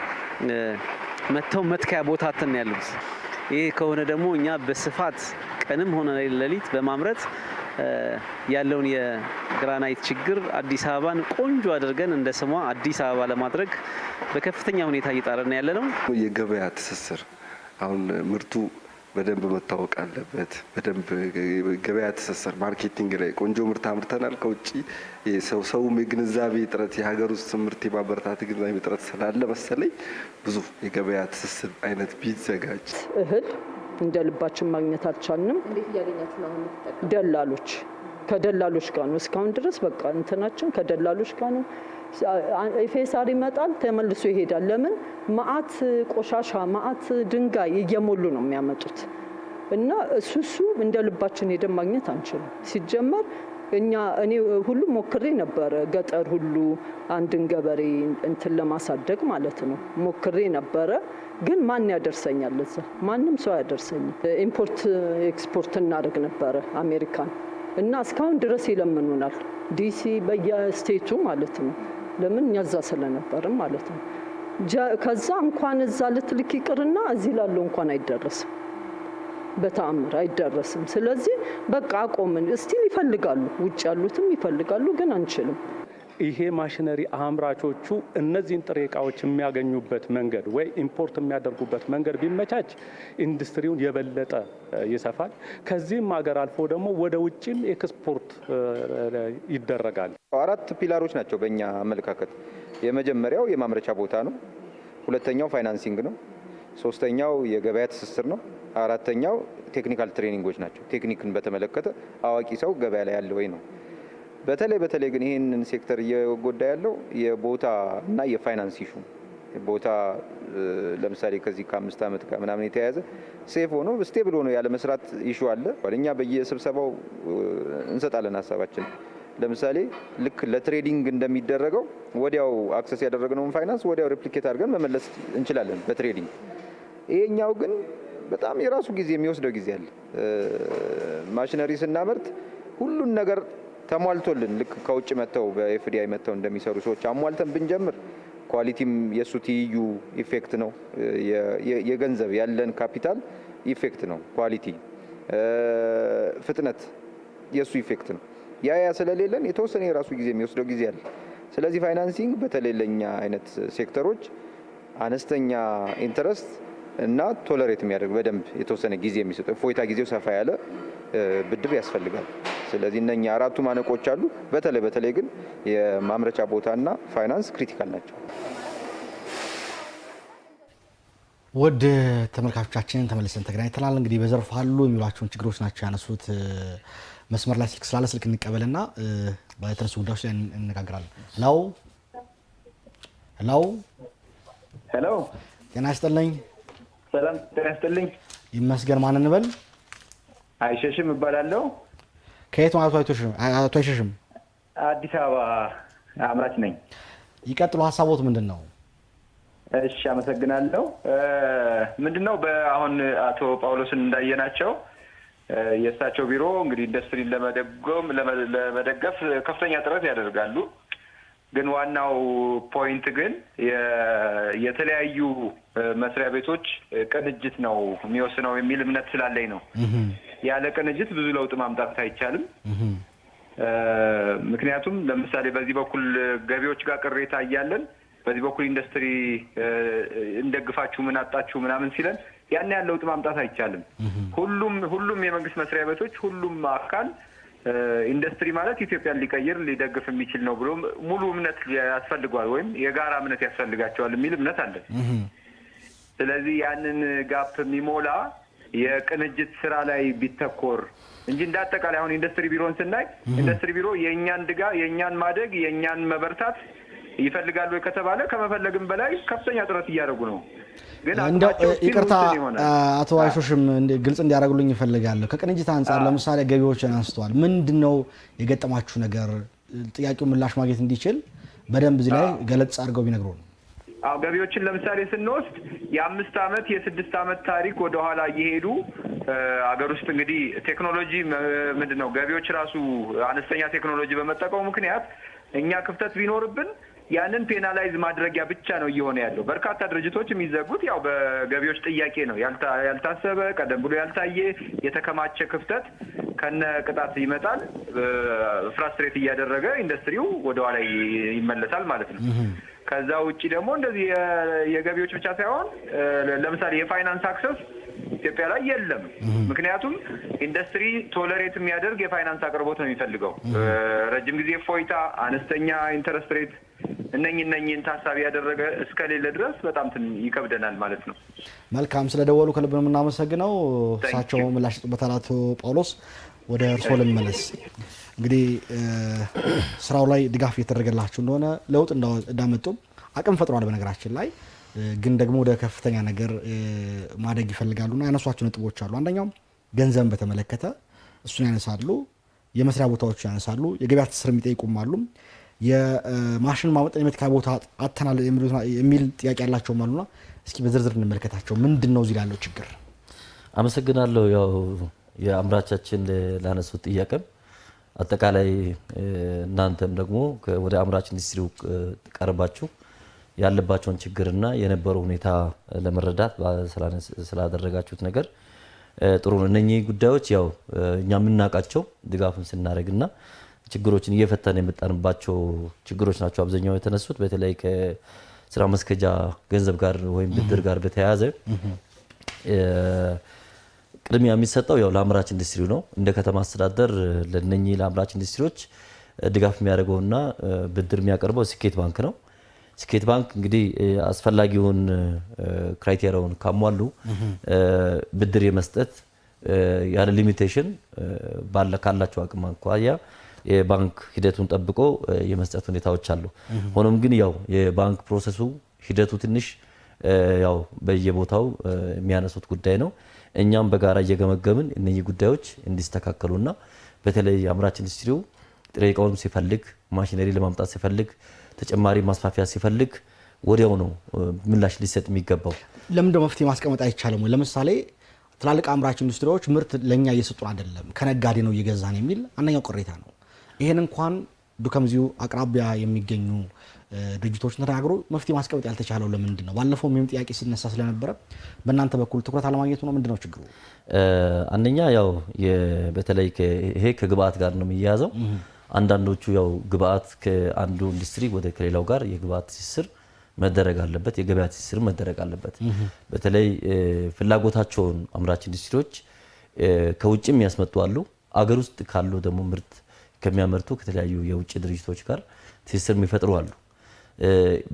መጥተው መትከያ ቦታ አተን ያሉት። ይህ ከሆነ ደግሞ እኛ በስፋት ቀንም ሆነ ሌሊት በማምረት ያለውን የግራናይት ችግር አዲስ አበባን ቆንጆ አድርገን እንደ ስሟ አዲስ አበባ ለማድረግ በከፍተኛ ሁኔታ እየጣረን ያለ ነው። የገበያ ትስስር አሁን ምርቱ በደንብ መታወቅ አለበት። በደንብ ገበያ ትስስር ማርኬቲንግ ላይ ቆንጆ ምርት አምርተናል። ከውጭ ሰውም የግንዛቤ እጥረት የሀገር ውስጥ ምርት የማበረታት ግንዛቤ እጥረት ስላለ መሰለኝ ብዙ የገበያ ትስስር አይነት ቢዘጋጅ። እህል እንደ ልባችን ማግኘት አልቻልንም። ደላሎች ከደላሎች ጋር ነው እስካሁን ድረስ በቃ እንትናችን ከደላሎች ጋር ነው። ኢፌሳር ይመጣል ተመልሶ ይሄዳል። ለምን ማአት ቆሻሻ ማአት ድንጋይ እየሞሉ ነው የሚያመጡት እና እሱ እንደ ልባችን ሄደን ማግኘት አንችልም። ሲጀመር እኔ ሁሉ ሞክሬ ነበረ ገጠር ሁሉ አንድን ገበሬ እንትን ለማሳደግ ማለት ነው ሞክሬ ነበረ። ግን ማን ያደርሰኛል? እዛ ማንም ሰው ያደርሰኝ። ኢምፖርት ኤክስፖርት እናደርግ ነበረ አሜሪካን እና እስካሁን ድረስ ይለምኑናል። ዲሲ በየስቴቱ ማለት ነው። ለምን እኛ እዛ ስለነበርም ማለት ነው። ከዛ እንኳን እዛ ልትልክ ይቅርና እዚህ ላለው እንኳን አይደረስም፣ በተአምር አይደረስም። ስለዚህ በቃ አቆምን። እስቲል ይፈልጋሉ፣ ውጭ ያሉትም ይፈልጋሉ፣ ግን አንችልም። ይሄ ማሽነሪ አምራቾቹ እነዚህን ጥሬ ዕቃዎች የሚያገኙበት መንገድ ወይ ኢምፖርት የሚያደርጉበት መንገድ ቢመቻች ኢንዱስትሪውን የበለጠ ይሰፋል። ከዚህም ሀገር አልፎ ደግሞ ወደ ውጭም ኤክስፖርት ይደረጋል። 4 ፒላሮች ናቸው በእኛ አመለካከት። የመጀመሪያው የማምረቻ ቦታ ነው። ሁለተኛው ፋይናንሲንግ ነው። ሶስተኛው የገበያ ትስስር ነው። አራተኛው ቴክኒካል ትሬኒንጎች ናቸው። ቴክኒክን በተመለከተ አዋቂ ሰው ገበያ ላይ ያለ ወይ ነው። በተለይ ግን ይህንን ሴክተር እየጎዳ ያለው የቦታ እና የፋይናንስ ኢሹ ቦታ ለምሳሌ ከዚህ ከ5 ዓመት ጋር ምናምን የተያያዘ ሴፍ ሆኖ ስቴብል ሆኖ ያለ መስራት ኢሹ አለ። እኛ በየስብሰባው እንሰጣለን ሀሳባችን። ለምሳሌ ልክ ለትሬዲንግ እንደሚደረገው ወዲያው አክሰስ ያደረግነውን ፋይናንስ ወዲያው ሬፕሊኬት አድርገን መመለስ እንችላለን በትሬዲንግ። ይሄኛው ግን በጣም የራሱ ጊዜ የሚወስደው ጊዜ አለ። ማሽነሪ ስናመርት ሁሉን ነገር ተሟልቶልን ልክ ከውጭ መጥተው በኤፍዲአይ መጥተው እንደሚሰሩ ሰዎች አሟልተን ብንጀምር ኳሊቲም የሱ ትይዩ ኢፌክት ነው። የገንዘብ ያለን ካፒታል ኢፌክት ነው። ኳሊቲ ፍጥነት የሱ ኢፌክት ነው። ያ ስለሌለን የተወሰነ የራሱ ጊዜ የሚወስደው ጊዜ አለ። ስለዚህ ፋይናንሲንግ በተለይ ለኛ አይነት ሴክተሮች አነስተኛ ኢንተረስት እና ቶለሬት የሚያደርግ በደንብ የተወሰነ ጊዜ የሚሰጥ ፎይታ ጊዜው ሰፋ ያለ ብድር ያስፈልጋል። ስለዚህ እነኛ አራቱ ማነቆች አሉ። በተለይ ግን የማምረቻ ቦታና ፋይናንስ ክሪቲካል ናቸው። ወደ ተመልካቾቻችን ተመልሰን ተገናኝተናል። እንግዲህ በዘርፍ አሉ የሚሏቸውን ችግሮች ናቸው ያነሱት። መስመር ላይ ስልክ ስላለ ስልክ እንቀበልና በተነሱ ጉዳዮች ላይ እንነጋገራለን። ሄሎ ጤና ይስጥልኝ። ሰላም ጤና ይስጥልኝ። ይመስገን። ማን እንበል? አይሸሽም እባላለሁ። ከየት ማለት አቶ አይሸሽም? አዲስ አበባ አምራች ነኝ። ይቀጥሉ። ሀሳቦት ምንድን ነው? እሺ አመሰግናለሁ። ምንድነው በአሁን አቶ ጳውሎስን እንዳየናቸው የእሳቸው ቢሮ እንግዲህ ኢንዱስትሪን ለመደገፍ ከፍተኛ ጥረት ያደርጋሉ። ግን ዋናው ፖይንት ግን የተለያዩ መስሪያ ቤቶች ቅንጅት ነው የሚወስነው የሚል እምነት ስላለኝ ነው። ያለ ቅንጅት ብዙ ለውጥ ማምጣት አይቻልም። ምክንያቱም ለምሳሌ በዚህ በኩል ገቢዎች ጋር ቅሬታ እያለን በዚህ በኩል ኢንዱስትሪ እንደግፋችሁ ምን አጣችሁ ምናምን ሲለን ያን ያለ ለውጥ ማምጣት አይቻልም። ሁሉም የመንግስት መስሪያ ቤቶች ሁሉም አካል ኢንዱስትሪ ማለት ኢትዮጵያን ሊቀይር ሊደግፍ የሚችል ነው ብሎ ሙሉ እምነት ያስፈልገዋል ወይም የጋራ እምነት ያስፈልጋቸዋል የሚል እምነት አለ። ስለዚህ ያንን ጋፕ የሚሞላ የቅንጅት ስራ ላይ ቢተኮር እንጂ እንዳጠቃላይ አሁን ኢንዱስትሪ ቢሮን ስናይ ኢንዱስትሪ ቢሮ የእኛን ማደግ የእኛን መበርታት ይፈልጋሉ ከተባለ ከመፈለግም በላይ ከፍተኛ ጥረት እያደረጉ ነው። ግን ይቅርታ አቶ አይሾሽም ግልጽ እንዲያደርጉልኝ ይፈልጋለሁ። ከቅንጅት አንጻር ለምሳሌ ገቢዎችን አንስተዋል። ምንድነው የገጠማችሁ ነገር? ጥያቄው ምላሽ ማግኘት እንዲችል በደንብ እዚህ ላይ ገለጽ አድርገው ቢነግሩን። ገቢዎችን ለምሳሌ ስንወስድ የ5 ዓመት የ6 ዓመት ታሪክ ወደ ኋላ እየሄዱ አገር ውስጥ እንግዲህ ቴክኖሎጂ ምንድነው ገቢዎች ራሱ አነስተኛ ቴክኖሎጂ በመጠቀሙ ምክንያት እኛ ክፍተት ቢኖርብን ያንን ፔናላይዝ ማድረጊያ ብቻ ነው እየሆነ ያለው። በርካታ ድርጅቶች የሚዘጉት ያው በገቢዎች ጥያቄ ነው። ያልታሰበ ቀደም ብሎ ያልታየ የተከማቸ ክፍተት ከነ ቅጣት ይመጣል። ፍራስትሬት እያደረገ ኢንዱስትሪው ወደ ኋላ ይመለሳል ማለት ነው። ከዛ ውጪ ደግሞ እንደዚህ የገቢዎች ብቻ ሳይሆን ለምሳሌ የፋይናንስ አክሰስ ኢትዮጵያ ላይ የለም። ምክንያቱም ኢንዱስትሪ ቶለሬት የሚያደርግ የፋይናንስ አቅርቦት ነው የሚፈልገው። ረጅም ጊዜ ፎይታ፣ አነስተኛ ኢንተረስት ሬት እነኝን ታሳቢ ያደረገ እስከሌለ ድረስ በጣም ይከብደናል ማለት ነው። መልካም፣ ስለደወሉ ከልብ ነው የምናመሰግነው። እሳቸው ምላሽ ይሰጡበታል። አቶ ጳውሎስ ወደ እርስዎ ልመለስ። እንግዲህ ስራው ላይ ድጋፍ እየተደረገላችሁ እንደሆነ ለውጥ እንዳመጡም አቅም ፈጥሯል። በነገራችን ላይ ግን ደግሞ ወደ ከፍተኛ ነገር ማደግ ይፈልጋሉና ያነሷቸው ነጥቦች አሉ። አንደኛው ገንዘብን በተመለከተ እሱን ያነሳሉ። የመስሪያ ቦታዎች ያነሳሉ። የገበያ ትስስር የሚጠይቁም አሉ። የማሽን ማመጠን የመትከያ ቦታ አጥተናል የሚል ጥያቄ ያላቸውም አሉና እስኪ በዝርዝር እንመልከታቸው። ምንድነው እዚህ ያለው ችግር? አመሰግናለሁ። ያው የአምራቻችን ላነሱት ጥያቄም አጠቃላይ እናንተም ደግሞ ወደ አምራች ኢንዱስትሪው ቀርባችሁ ያለባቸውን ችግርና የነበረው ሁኔታ ለመረዳት ስላደረጋችሁት ነገር ጥሩ ነው። እነኚህ ጉዳዮች ያው እኛ የምናውቃቸው ድጋፍን ስናደርግና ችግሮችን እየፈታን የመጣንባቸው ችግሮች ናቸው። አብዛኛው የተነሱት በተለይ ከስራ መስከጃ ገንዘብ ጋር ወይም ብድር ጋር በተያያዘ ቅድሚያ የሚሰጠው ያው ለአምራች ኢንዱስትሪው ነው። እንደ ከተማ አስተዳደር ለነኚህ ለአምራች ኢንዱስትሪዎች ድጋፍ የሚያደርገውና ብድር የሚያቀርበው ስኬት ባንክ ነው። ስኬት ባንክ እንግዲህ አስፈላጊውን ክራይቴሪያውን ካሟሉ ብድር የመስጠት ያለ ሊሚቴሽን ካላቸው አቅም አኳያ የባንክ ሂደቱን ጠብቆ የመስጠት ሁኔታዎች አሉ። ሆኖም ግን ያው የባንክ ፕሮሰሱ ሂደቱ ትንሽ ያው በየቦታው የሚያነሱት ጉዳይ ነው። እኛም በጋራ እየገመገምን እነኚህ ጉዳዮች እንዲስተካከሉና በተለይ አምራች ኢንዱስትሪው ጥሬ ዕቃውን ሲፈልግ ማሽነሪ ለማምጣት ሲፈልግ ተጨማሪ ማስፋፊያ ሲፈልግ ወዲያው ነው ምላሽ ሊሰጥ የሚገባው። ለምን መፍትሄ ማስቀመጥ አይቻልም ወይ? ለምሳሌ ትላልቅ አምራች ኢንዱስትሪዎች ምርት ለኛ እየሰጡን አይደለም ከነጋዴ ነው እየገዛን የሚል አንደኛው ቅሬታ ነው። ይሄን እንኳን ዱከምዚሁ አቅራቢያ የሚገኙ ድርጅቶችን ተናግሮ መፍትሄ ማስቀመጥ ያልተቻለው ለምንድን ነው? ባለፈው ምንም ጥያቄ ሲነሳ ስለነበረ በእናንተ በኩል ትኩረት አለማግኘቱ ነው ምንድነው ችግሩ? አንደኛ ያው በተለይ ይሄ ከግብአት ጋር ነው የሚያያዘው። አንዳንዶቹ ያው ግብአት ከአንዱ ኢንዱስትሪ ወደ ከሌላው ጋር የግብአት ትስስር መደረግ አለበት፣ የገበያ ትስስር መደረግ አለበት። በተለይ ፍላጎታቸውን አምራች ኢንዱስትሪዎች ከውጭም ያስመጡ አሉ። አገር ውስጥ ካሉ ደግሞ ምርት ከሚያመርቱ ከተለያዩ የውጭ ድርጅቶች ጋር ትስስር የሚፈጥሩ አሉ።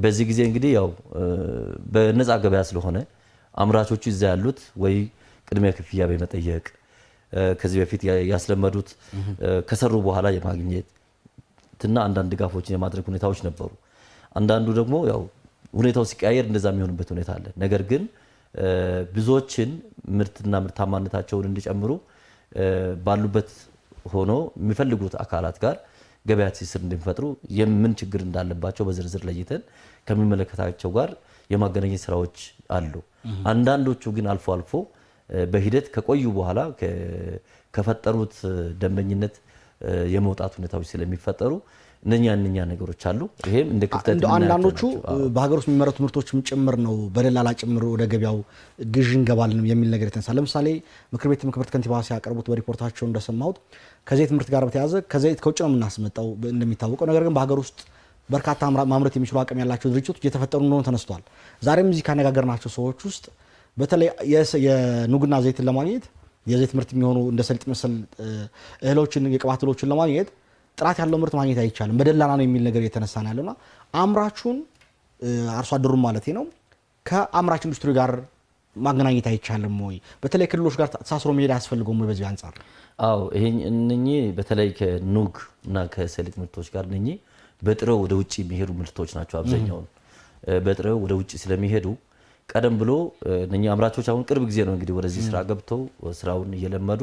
በዚህ ጊዜ እንግዲህ ያው በነፃ ገበያ ስለሆነ አምራቾቹ እዛ ያሉት ወይ ቅድሚያ ክፍያ በመጠየቅ ከዚህ በፊት ያስለመዱት ከሰሩ በኋላ የማግኘት እና አንዳንድ ድጋፎችን የማድረግ ሁኔታዎች ነበሩ። አንዳንዱ ደግሞ ያው ሁኔታው ሲቀያየር እንደዛ የሚሆንበት ሁኔታ አለ። ነገር ግን ብዙዎችን ምርትና ምርታማነታቸውን እንዲጨምሩ ባሉበት ሆኖ የሚፈልጉት አካላት ጋር ገበያ ትስስር እንዲፈጥሩ የምን ችግር እንዳለባቸው በዝርዝር ለይተን ከሚመለከታቸው ጋር የማገናኘት ስራዎች አሉ። አንዳንዶቹ ግን አልፎ አልፎ በሂደት ከቆዩ በኋላ ከፈጠሩት ደንበኝነት የመውጣት ሁኔታዎች ስለሚፈጠሩ እነኛ ነገሮች አሉ። ይሄም እንደ ክፍተት አንዳንዶቹ በሀገር ውስጥ የሚመረቱ ምርቶችም ጭምር ነው በደላላ ጭምር ወደ ገበያው ግዥ እንገባለን የሚል ነገር የተነሳ ለምሳሌ ምክር ቤት ምክብርት ከንቲባ ሲያቀርቡት በሪፖርታቸው እንደሰማሁት ከዘይት ምርት ጋር በተያያዘ ከዘይት ከውጭ ነው የምናስመጣው እንደሚታወቀው። ነገር ግን በሀገር ውስጥ በርካታ ማምረት የሚችሉ አቅም ያላቸው ድርጅቶች እየተፈጠሩ እንደሆነ ተነስቷል። ዛሬም እዚህ ካነጋገርናቸው ሰዎች ውስጥ በተለይ የኑግና ዘይትን ለማግኘት የዘይት ምርት የሚሆኑ እንደ ሰሊጥ መሰል እህሎችን የቅባት እህሎችን ለማግኘት ጥራት ያለው ምርት ማግኘት አይቻልም፣ በደላላ ነው የሚል ነገር የተነሳ ነው ያለውና አምራቹን አርሶ አደሩን ማለት ነው ከአምራች ኢንዱስትሪ ጋር ማገናኘት አይቻልም ወይ? በተለይ ክልሎች ጋር ተሳስሮ መሄድ አያስፈልገውም ወይ በዚህ አንፃር? አዎ እነኚህ በተለይ ከኑግ እና ከሰሊጥ ምርቶች ጋር እነኚህ በጥሬው ወደ ውጭ የሚሄዱ ምርቶች ናቸው። አብዛኛውን በጥሬው ወደ ውጭ ስለሚሄዱ ቀደም ብሎ እነኚህ አምራቾች አሁን ቅርብ ጊዜ ነው እንግዲህ ወደዚህ ስራ ገብተው ስራውን እየለመዱ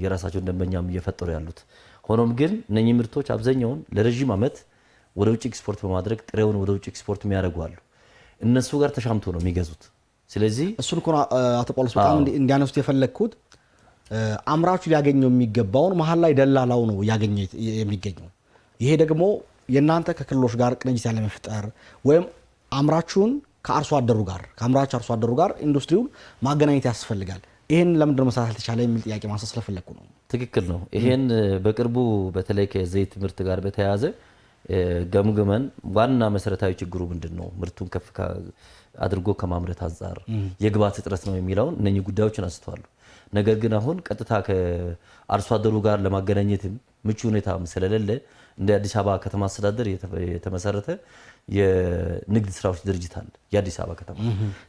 የራሳቸውን ደንበኛም እየፈጠሩ ያሉት። ሆኖም ግን እነኚህ ምርቶች አብዛኛውን ለረጅም ዓመት ወደ ውጭ ኤክስፖርት በማድረግ ጥሬውን ወደ ውጭ ኤክስፖርት የሚያደርጉ አሉ። እነሱ ጋር ተሻምቶ ነው የሚገዙት። ስለዚህ እሱን እኮ አቶ ጳውሎስ በጣም እንዲያነሱት የፈለግኩት አምራቹ ሊያገኘው የሚገባውን መሀል ላይ ደላላው ነው ያገኘ የሚገኘው። ይሄ ደግሞ የእናንተ ከክልሎች ጋር ቅንጅት ያለ መፍጠር ወይም አምራቹን ከአርሶ አደሩ ጋር ከአምራች አርሶ አደሩ ጋር ኢንዱስትሪውን ማገናኘት ያስፈልጋል። ይሄን ለምን ደሞ መስራት አልተቻለ የሚል ጥያቄ ማንሳት ስለፈለኩ ነው። ትክክል ነው። ይሄን በቅርቡ በተለይ ከዘይት ምርት ጋር በተያያዘ ገምግመን ዋና መሰረታዊ ችግሩ ምንድነው ምርቱን ከፍ አድርጎ ከማምረት አንፃር የግብአት እጥረት ነው የሚለውን እነኚህ ጉዳዮችን አንስተዋል። ነገር ግን አሁን ቀጥታ ከአርሶ አደሩ ጋር ለማገናኘት ምቹ ሁኔታ ስለሌለ እንደ አዲስ አበባ ከተማ አስተዳደር የተመሰረተ የንግድ ስራዎች ድርጅት አለ የአዲስ አበባ ከተማ።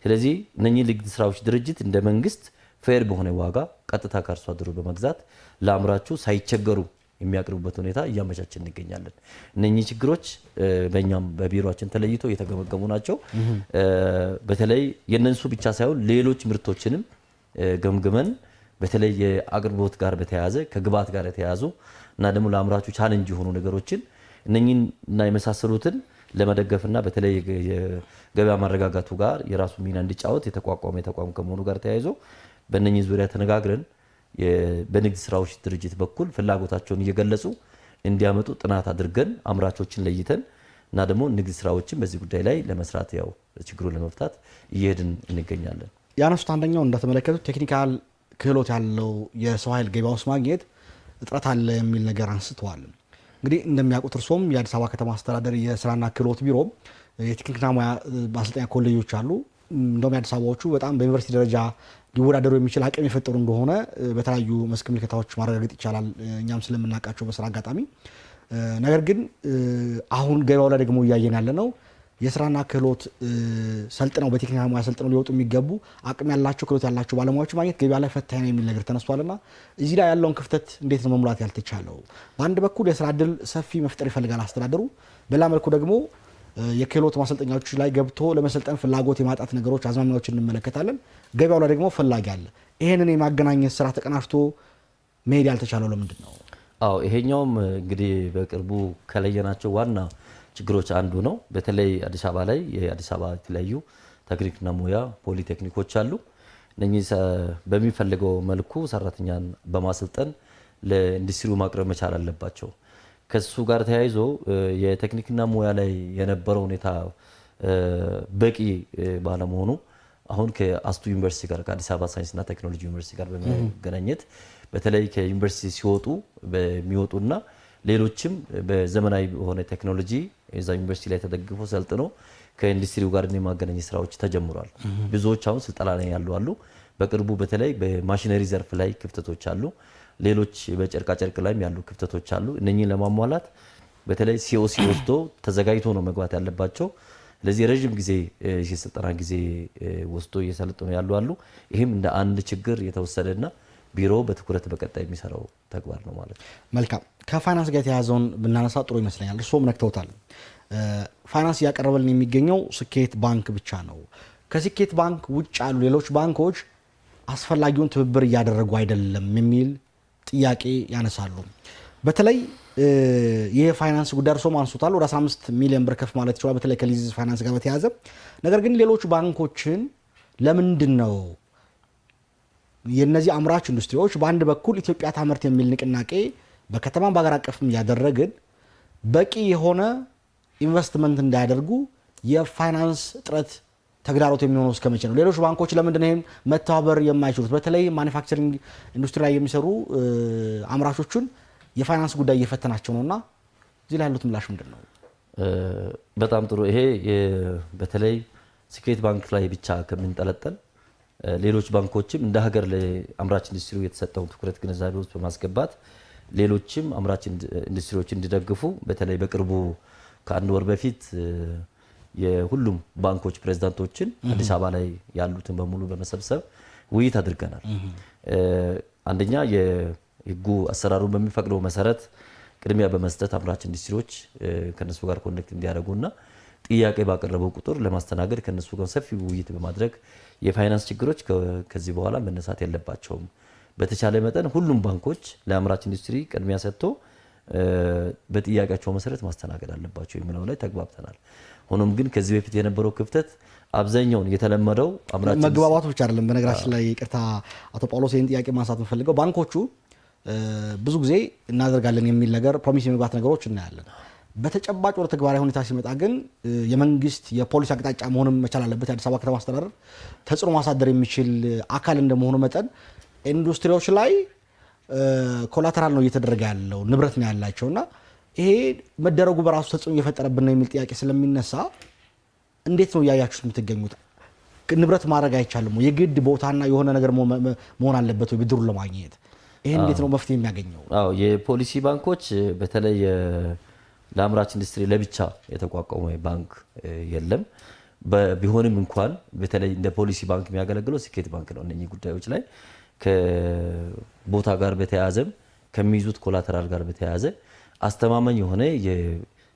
ስለዚህ እነኚህ ንግድ ስራዎች ድርጅት እንደ መንግስት ፌር በሆነ ዋጋ ቀጥታ ከአርሶ አደሩ በመግዛት ለአምራቹ ሳይቸገሩ የሚያቀርቡበት ሁኔታ እያመቻችን እንገኛለን። እነኚህ ችግሮች በእኛም በቢሮአችን ተለይተው የተገመገሙ ናቸው። በተለይ የነሱ ብቻ ሳይሆን ሌሎች ምርቶችንም ገምግመን በተለይ የአቅርቦት ጋር በተያያዘ ከግብአት ጋር የተያያዙ እና ደግሞ ለአምራቹ ቻሌንጅ የሆኑ ነገሮችን እነኚህን እና የመሳሰሉትን ለመደገፍና በተለይ የገበያ ማረጋጋቱ ጋር የራሱ ሚና እንዲጫወት የተቋቋመ ተቋም ከመሆኑ ጋር ተያይዞ በእነኚህ ዙሪያ ተነጋግረን በንግድ ስራዎች ድርጅት በኩል ፍላጎታቸውን እየገለጹ እንዲያመጡ ጥናት አድርገን አምራቾችን ለይተን እና ደግሞ ንግድ ስራዎችን በዚህ ጉዳይ ላይ ለመስራት ያው ችግሩን ለመፍታት እየሄድን እንገኛለን። ያነሱት አንደኛው እንደተመለከቱት ቴክኒካል ክህሎት ያለው የሰው ኃይል ገበያ ውስጥ ማግኘት እጥረት አለ የሚል ነገር አንስተዋል። እንግዲህ እንደሚያውቁት እርሶም የአዲስ አበባ ከተማ አስተዳደር የስራና ክህሎት ቢሮ የቴክኒክና ሙያ ማሰልጠኛ ኮሌጆች አሉ። እንደውም የአዲስ አበባዎቹ በጣም በዩኒቨርሲቲ ደረጃ ሊወዳደሩ የሚችል አቅም የፈጠሩ እንደሆነ በተለያዩ መስክ ምልከታዎች ማረጋገጥ ይቻላል፣ እኛም ስለምናውቃቸው በስራ አጋጣሚ። ነገር ግን አሁን ገበያው ላይ ደግሞ እያየን ያለ ነው የስራና ክህሎት ሰልጥነው በቴክኒክና ሙያ ሰልጥነው ሊወጡ የሚገቡ አቅም ያላቸው ክህሎት ያላቸው ባለሙያዎች ማግኘት ገበያ ላይ ፈታኝ ነው የሚል ነገር ተነስቷልና እዚህ ላይ ያለውን ክፍተት እንዴት ነው መሙላት ያልተቻለው? በአንድ በኩል የስራ እድል ሰፊ መፍጠር ይፈልጋል አስተዳደሩ፣ በሌላ መልኩ ደግሞ የክህሎት ማሰልጠኛዎች ላይ ገብቶ ለመሰልጠን ፍላጎት የማጣት ነገሮች አዝማሚያዎችን እንመለከታለን። ገበያው ላይ ደግሞ ፈላጊ አለ። ይሄንን የማገናኘት ስራ ተቀናጅቶ መሄድ ያልተቻለው ለምንድን ነው? አዎ ይሄኛውም እንግዲህ በቅርቡ ከለየናቸው ዋና ችግሮች አንዱ ነው። በተለይ አዲስ አበባ ላይ የአዲስ አበባ የተለያዩ ቴክኒክና ሙያ ፖሊቴክኒኮች አሉ። እነኚህ በሚፈልገው መልኩ ሰራተኛን በማሰልጠን ለኢንዱስትሪው ማቅረብ መቻል አለባቸው። ከሱ ጋር ተያይዞ የቴክኒክና ሙያ ላይ የነበረው ሁኔታ በቂ ባለመሆኑ አሁን ከአስቱ ዩኒቨርሲቲ ጋር ከአዲስ አበባ ሳይንስና ቴክኖሎጂ ዩኒቨርሲቲ ጋር በመገናኘት በተለይ ከዩኒቨርሲቲ ሲወጡ በሚወጡና ሌሎችም በዘመናዊ በሆነ ቴክኖሎጂ እዛ ዩኒቨርሲቲ ላይ ተደግፎ ሰልጥኖ ከኢንዱስትሪው ጋር የማገናኘት ስራዎች ተጀምሯል። ብዙዎች አሁን ስልጠና ላይ ያሉ አሉ። በቅርቡ በተለይ በማሽነሪ ዘርፍ ላይ ክፍተቶች አሉ። ሌሎች በጨርቃ ጨርቅ ላይም ያሉ ክፍተቶች አሉ። እነኚህን ለማሟላት በተለይ ሲኦሲ ወስዶ ተዘጋጅቶ ነው መግባት ያለባቸው። ስለዚህ ረጅም ጊዜ የስልጠና ጊዜ ወስዶ እየሰለጠኑ ያሉ አሉ። ይህም እንደ አንድ ችግር የተወሰደና ቢሮ በትኩረት በቀጣይ የሚሰራው ተግባር ነው ማለት ነው። መልካም። ከፋይናንስ ጋር የተያያዘውን ብናነሳ ጥሩ ይመስለኛል። እርስዎም ነክተውታል። ፋይናንስ እያቀረበልን የሚገኘው ስኬት ባንክ ብቻ ነው። ከስኬት ባንክ ውጭ ያሉ ሌሎች ባንኮች አስፈላጊውን ትብብር እያደረጉ አይደለም የሚል ጥያቄ ያነሳሉ። በተለይ የፋይናንስ ጉዳይ እርስዎም አንስቶታል። ወደ 15 ሚሊዮን ብር ከፍ ማለት ይችላል፣ በተለይ ከሊዝ ፋይናንስ ጋር በተያያዘ። ነገር ግን ሌሎች ባንኮችን ለምንድን ነው የነዚህ አምራች ኢንዱስትሪዎች በአንድ በኩል ኢትዮጵያ ታምርት የሚል ንቅናቄ በከተማም በአገር አቀፍም ያደረግን በቂ የሆነ ኢንቨስትመንት እንዳያደርጉ የፋይናንስ እጥረት ተግዳሮት የሚሆነው እስከ መቼ ነው? ሌሎች ባንኮች ለምንድን ነው ይሄን መተባበር የማይችሉት? በተለይ ማኒፋክቸሪንግ ኢንዱስትሪ ላይ የሚሰሩ አምራቾችን የፋይናንስ ጉዳይ እየፈተናቸው ነውና እዚህ ላይ ያሉት ምላሽ ምንድን ነው? በጣም ጥሩ። ይሄ በተለይ ስኬት ባንክ ላይ ብቻ ከምንጠለጠል ሌሎች ባንኮችም እንደ ሀገር ለአምራች ኢንዱስትሪው የተሰጠውን ትኩረት ግንዛቤ ውስጥ በማስገባት ሌሎችም አምራች ኢንዱስትሪዎች እንዲደግፉ በተለይ በቅርቡ ከአንድ ወር በፊት የሁሉም ባንኮች ፕሬዝዳንቶችን አዲስ አበባ ላይ ያሉትን በሙሉ በመሰብሰብ ውይይት አድርገናል። አንደኛ የህጉ አሰራሩን በሚፈቅደው መሰረት ቅድሚያ በመስጠት አምራች ኢንዱስትሪዎች ከነሱ ጋር ኮኔክት እንዲያደርጉና ጥያቄ ባቀረበው ቁጥር ለማስተናገድ ከነሱ ጋር ሰፊ ውይይት በማድረግ የፋይናንስ ችግሮች ከዚህ በኋላ መነሳት የለባቸውም፣ በተቻለ መጠን ሁሉም ባንኮች ለአምራች ኢንዱስትሪ ቅድሚያ ሰጥቶ በጥያቄያቸው መሰረት ማስተናገድ አለባቸው የሚለው ላይ ተግባብተናል። ሆኖም ግን ከዚህ በፊት የነበረው ክፍተት አብዛኛውን የተለመደው አምራች መግባባቱ ብቻ አይደለም። በነገራችን ላይ ይቅርታ አቶ ጳውሎስ ይህን ጥያቄ ማንሳት የምፈልገው ባንኮቹ ብዙ ጊዜ እናደርጋለን የሚል ነገር ፕሮሚስ የመግባት ነገሮች እናያለን። በተጨባጭ ወደ ተግባራዊ ሁኔታ ሲመጣ ግን የመንግስት የፖሊሲ አቅጣጫ መሆንም መቻል አለበት። የአዲስ አበባ ከተማ አስተዳደር ተጽዕኖ ማሳደር የሚችል አካል እንደመሆኑ መጠን ኢንዱስትሪዎች ላይ ኮላተራል ነው እየተደረገ ያለው ንብረት ነው ያላቸው እና ይሄ መደረጉ በራሱ ተጽዕኖ እየፈጠረብን ነው የሚል ጥያቄ ስለሚነሳ እንዴት ነው እያያችሁት የምትገኙት? ንብረት ማድረግ አይቻልም? የግድ ቦታና የሆነ ነገር መሆን አለበት ወይ ብድሩን ለማግኘት? ይሄ እንዴት ነው መፍትሄ የሚያገኘው? አዎ የፖሊሲ ባንኮች በተለይ ለአምራች ኢንዱስትሪ ለብቻ የተቋቋመ ባንክ የለም። ቢሆንም እንኳን በተለይ እንደ ፖሊሲ ባንክ የሚያገለግለው ስኬት ባንክ ነው። እነኚህ ጉዳዮች ላይ ከቦታ ጋር በተያያዘም ከሚይዙት ኮላተራል ጋር በተያያዘ አስተማማኝ የሆነ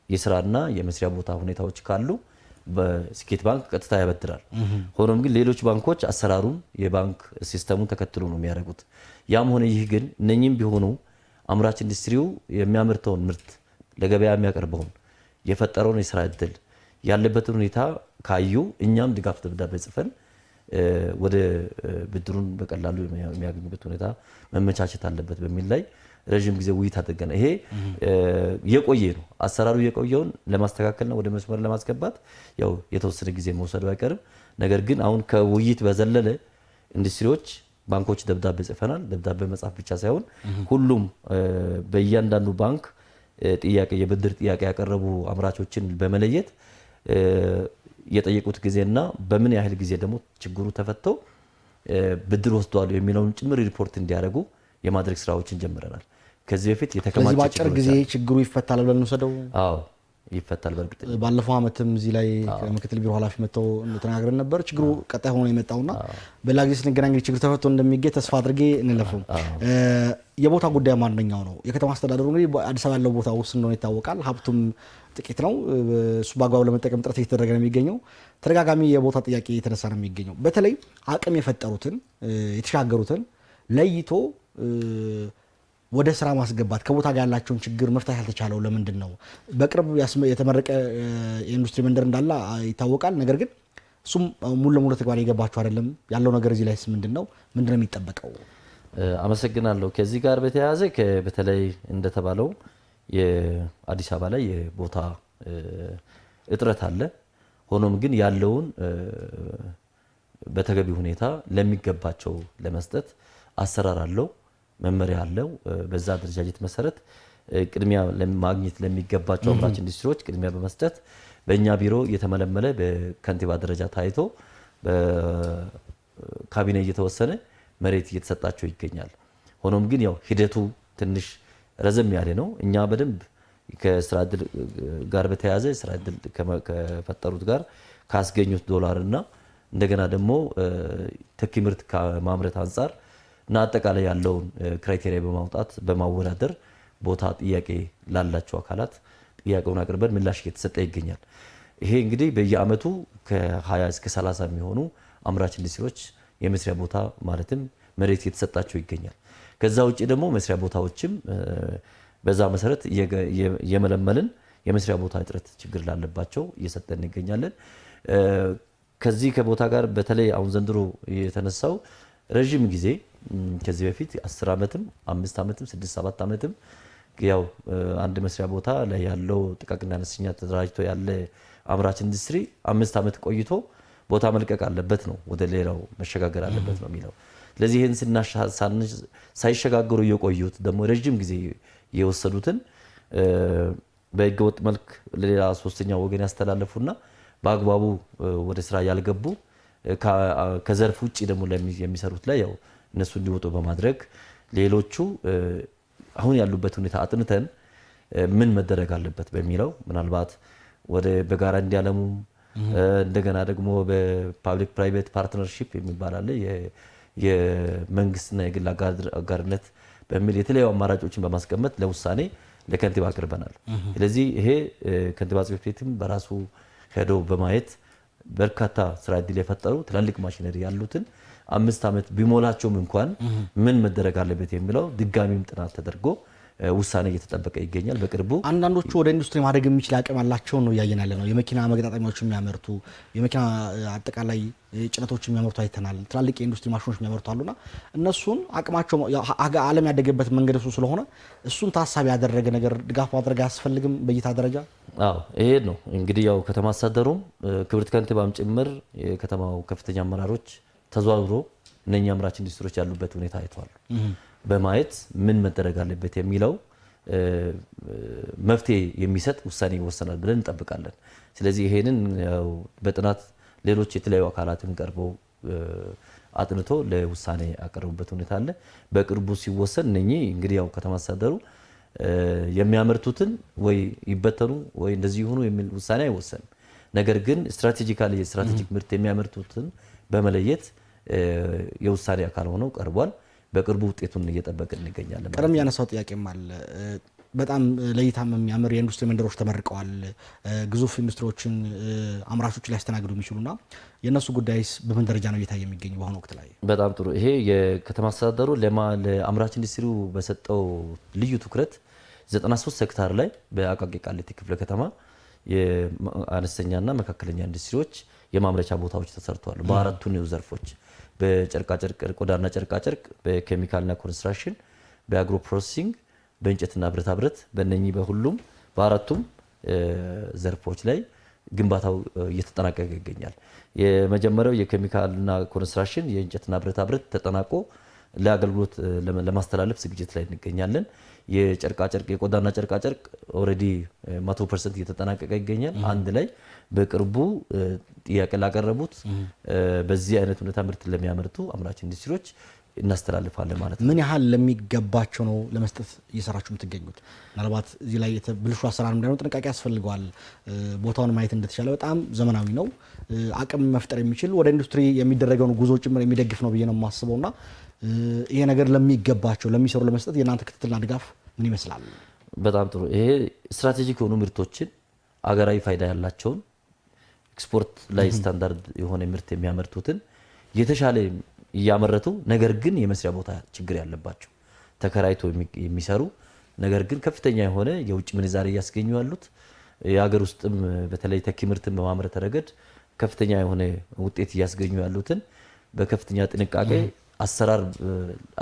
የስራና የመስሪያ ቦታ ሁኔታዎች ካሉ በስኬት ባንክ ቀጥታ ያበድራል። ሆኖም ግን ሌሎች ባንኮች አሰራሩን የባንክ ሲስተሙን ተከትሎ ነው የሚያደርጉት። ያም ሆነ ይህ ግን እነኚህም ቢሆኑ አምራች ኢንዱስትሪው የሚያመርተውን ምርት ለገበያ የሚያቀርበውን የፈጠረውን የስራ እድል ያለበትን ሁኔታ ካዩ እኛም ድጋፍ ደብዳቤ ጽፈን ወደ ብድሩን በቀላሉ የሚያገኙበት ሁኔታ መመቻቸት አለበት በሚል ላይ ረጅም ጊዜ ውይይት አድርገናል። ይሄ የቆየ ነው። አሰራሩ የቆየውን ለማስተካከልና ወደ መስመር ለማስገባት ያው የተወሰነ ጊዜ መውሰዱ አይቀርም። ነገር ግን አሁን ከውይይት በዘለለ ኢንዱስትሪዎች ባንኮች ደብዳቤ ጽፈናል። ደብዳቤ መጻፍ ብቻ ሳይሆን ሁሉም በእያንዳንዱ ባንክ ጥያቄ የብድር ጥያቄ ያቀረቡ አምራቾችን በመለየት የጠየቁት ጊዜና በምን ያህል ጊዜ ደግሞ ችግሩ ተፈተው ብድር ወስደዋል የሚለውን ጭምር ሪፖርት እንዲያደርጉ የማድረግ ስራዎችን ጀምረናል። ከዚህ በፊት የተከማቸ በአጭር ጊዜ ችግሩ ይፈታል ብለን እንወስደው? አዎ ይፈታል። በእርግጥ ባለፈው አመትም እዚህ ላይ ከምክትል ቢሮ ኃላፊ መጥተው ተናግረን ነበር። ችግሩ ቀጣይ ሆኖ የመጣውና በሌላ ጊዜ ስንገናኝ ችግር ተፈቶ እንደሚገኝ ተስፋ አድርጌ እንለፈው። የቦታ ጉዳይ ማንኛው ነው? የከተማ አስተዳደሩ እንግዲህ አዲስ አበባ ያለው ቦታ ውስን እንደሆነ ይታወቃል። ሀብቱም ጥቂት ነው። እሱ በአግባቡ ለመጠቀም ጥረት እየተደረገ ነው የሚገኘው። ተደጋጋሚ የቦታ ጥያቄ እየተነሳ ነው የሚገኘው። በተለይ አቅም የፈጠሩትን የተሻገሩትን ለይቶ ወደ ስራ ማስገባት ከቦታ ጋር ያላቸውን ችግር መፍታት ያልተቻለው ለምንድን ነው? በቅርብ የተመረቀ የኢንዱስትሪ መንደር እንዳለ ይታወቃል። ነገር ግን እሱም ሙሉ ለሙሉ ተግባር የገባቸው አይደለም። ያለው ነገር እዚህ ላይስ ምንድነው የሚጠበቀው? አመሰግናለሁ። ከዚህ ጋር በተያያዘ በተለይ እንደተባለው የአዲስ አበባ ላይ የቦታ እጥረት አለ። ሆኖም ግን ያለውን በተገቢ ሁኔታ ለሚገባቸው ለመስጠት አሰራር አለው፣ መመሪያ አለው። በዛ አደረጃጀት መሰረት ቅድሚያ ማግኘት ለሚገባቸው አምራች ኢንዱስትሪዎች ቅድሚያ በመስጠት በእኛ ቢሮ እየተመለመለ በከንቲባ ደረጃ ታይቶ በካቢኔ እየተወሰነ መሬት እየተሰጣቸው ይገኛል። ሆኖም ግን ያው ሂደቱ ትንሽ ረዘም ያለ ነው። እኛ በደንብ ከስራ ዕድል ጋር በተያያዘ ስራ ዕድል ከፈጠሩት ጋር ካስገኙት ዶላርና እንደገና ደግሞ ተኪ ምርት ከማምረት አንጻር እና አጠቃላይ ያለውን ክራይቴሪያ በማውጣት በማወዳደር ቦታ ጥያቄ ላላቸው አካላት ጥያቄውን አቅርበን ምላሽ እየተሰጠ ይገኛል። ይሄ እንግዲህ በየአመቱ ከ20 እስከ 30 የሚሆኑ አምራች ኢንዱስትሪዎች የመስሪያ ቦታ ማለትም መሬት እየተሰጣቸው ይገኛል። ከዛ ውጪ ደግሞ መስሪያ ቦታዎችም በዛ መሰረት የመለመልን የመስሪያ ቦታ እጥረት ችግር ላለባቸው እየሰጠን እንገኛለን። ከዚህ ከቦታ ጋር በተለይ አሁን ዘንድሮ የተነሳው ረጅም ጊዜ ከዚህ በፊት 10 ዓመትም 5 ዓመትም 6 7 ዓመትም ያው አንድ መስሪያ ቦታ ላይ ያለው ጥቃቅንና አነስተኛ ተደራጅቶ ያለ አምራች ኢንዱስትሪ 5 ዓመት ቆይቶ ቦታ መልቀቅ አለበት ነው፣ ወደ ሌላው መሸጋገር አለበት ነው የሚለው። ስለዚህ ይህን ሳይሸጋገሩ የቆዩት ደግሞ ረጅም ጊዜ የወሰዱትን በህገወጥ መልክ ለሌላ ሶስተኛ ወገን ያስተላለፉና በአግባቡ ወደ ስራ ያልገቡ ከዘርፍ ውጪ ደግሞ የሚሰሩት ላይ ያው እነሱ እንዲወጡ በማድረግ ሌሎቹ አሁን ያሉበት ሁኔታ አጥንተን ምን መደረግ አለበት በሚለው ምናልባት ወደ በጋራ እንዲያለሙ እንደገና ደግሞ በፓብሊክ ፕራይቬት ፓርትነርሺፕ የሚባል አለ የመንግስትና የግል አጋርነት በሚል የተለያዩ አማራጮችን በማስቀመጥ ለውሳኔ ለከንቲባ አቅርበናል። ስለዚህ ይሄ ከንቲባ ጽሕፈት ቤትም በራሱ ሄዶ በማየት በርካታ ስራ ዕድል የፈጠሩ ትላልቅ ማሽነሪ ያሉትን 5 ዓመት ቢሞላቸውም እንኳን ምን መደረግ አለበት የሚለው ድጋሚም ጥናት ተደርጎ ውሳኔ እየተጠበቀ ይገኛል። በቅርቡ አንዳንዶቹ ወደ ኢንዱስትሪ ማደግ የሚችል አቅም ያላቸው ነው እያየን ያለ ነው። የመኪና መገጣጠሚያዎች የሚያመርቱ የመኪና አጠቃላይ ጭነቶች የሚያመርቱ አይተናል። ትላልቅ የኢንዱስትሪ ማሽኖች የሚያመርቱ አሉና እነሱን አቅማቸው ዓለም ያደገበት መንገድ እሱ ስለሆነ እሱን ታሳቢ ያደረገ ነገር ድጋፍ ማድረግ አያስፈልግም በእይታ ደረጃ? አዎ ይሄ ነው እንግዲህ ያው ከተማ አስተዳደሩም ክብርት ከንቲባም ጭምር የከተማው ከፍተኛ አመራሮች ተዘዋውሮ እነኛ አምራች ኢንዱስትሪዎች ያሉበት ሁኔታ አይተዋል። በማየት ምን መደረግ አለበት የሚለው መፍትሄ የሚሰጥ ውሳኔ ይወሰናል ብለን እንጠብቃለን። ስለዚህ ይሄንን ያው በጥናት ሌሎች የተለያዩ አካላትን ቀርበው አጥንቶ ለውሳኔ ያቀርቡበት ሁኔታ አለ። በቅርቡ ሲወሰን እነኚህ እንግዲህ ያው ከተማ አስተዳደሩ የሚያመርቱትን ወይ ይበተኑ ወይ እንደዚህ ይሁኑ የሚል ውሳኔ አይወሰንም። ነገር ግን ስትራቴጂካሊ የስትራቴጂክ ምርት የሚያመርቱትን በመለየት የውሳኔ አካል ሆነው ቀርቧል። በቅርቡ ውጤቱን እየጠበቅን እንገኛለን። ቀደም ያነሳው ጥያቄም አለ። በጣም ለይታም የሚያምር የኢንዱስትሪ መንደሮች ተመርቀዋል። ግዙፍ ኢንዱስትሪዎችን አምራቾች ሊያስተናግዱ የሚችሉና የነሱ ጉዳይስ በምን ደረጃ ነው እየታየ የሚገኙ በአሁኑ ወቅት ላይ? በጣም ጥሩ። ይሄ የከተማ አስተዳደሩ ለአምራች ኢንዱስትሪው በሰጠው ልዩ ትኩረት 93 ሄክታር ላይ በአቃቂ ቃሊቲ ክፍለ ከተማ የአነስተኛና መካከለኛ ኢንዱስትሪዎች የማምረቻ ቦታዎች ተሰርተዋል። በአራቱ ኒው ዘርፎች በጨርቃጨርቅ ቆዳና ጨርቃጨርቅ፣ በኬሚካልና ኮንስትራክሽን፣ በአግሮ ፕሮሰሲንግ፣ በእንጨትና ብረታ ብረት በእነኚህ በሁሉም በአራቱም ዘርፎች ላይ ግንባታው እየተጠናቀቀ ይገኛል። የመጀመሪያው የኬሚካልና ኮንስትራክሽን የእንጨትና ብረታ ብረት ተጠናቆ ለአገልግሎት ለማስተላለፍ ዝግጅት ላይ እንገኛለን። የጨርቃጨርቅ የቆዳና ጨርቃጨርቅ ኦልሬዲ 100% እየተጠናቀቀ ይገኛል። አንድ ላይ በቅርቡ ጥያቄ ላቀረቡት በዚህ አይነት ሁኔታ ምርት ለሚያመርቱ አምራች ኢንዱስትሪዎች እናስተላልፋለን ማለት ነው። ምን ያህል ለሚገባቸው ነው ለመስጠት እየሰራችሁ የምትገኙት? ምናልባት እዚህ ላይ ብልሹ አሰራር እንዳይሆን ጥንቃቄ ያስፈልገዋል። ቦታውን ማየት እንደተቻለ በጣም ዘመናዊ ነው። አቅም መፍጠር የሚችል ወደ ኢንዱስትሪ የሚደረገውን ጉዞ ጭምር የሚደግፍ ነው ብዬ ነው የማስበውና ይሄ ነገር ለሚገባቸው ለሚሰሩ ለመስጠት የእናንተ ክትትልና ድጋፍ ምን ይመስላል? በጣም ጥሩ። ይሄ ስትራቴጂክ የሆኑ ምርቶችን አገራዊ ፋይዳ ያላቸውን ኤክስፖርት ላይ ስታንዳርድ የሆነ ምርት የሚያመርቱትን የተሻለ እያመረቱ ነገር ግን የመስሪያ ቦታ ችግር ያለባቸው ተከራይቶ የሚሰሩ ነገር ግን ከፍተኛ የሆነ የውጭ ምንዛሬ እያስገኙ ያሉት የሀገር ውስጥም በተለይ ተኪ ምርትን በማምረት ረገድ ከፍተኛ የሆነ ውጤት እያስገኙ ያሉትን በከፍተኛ ጥንቃቄ አሰራር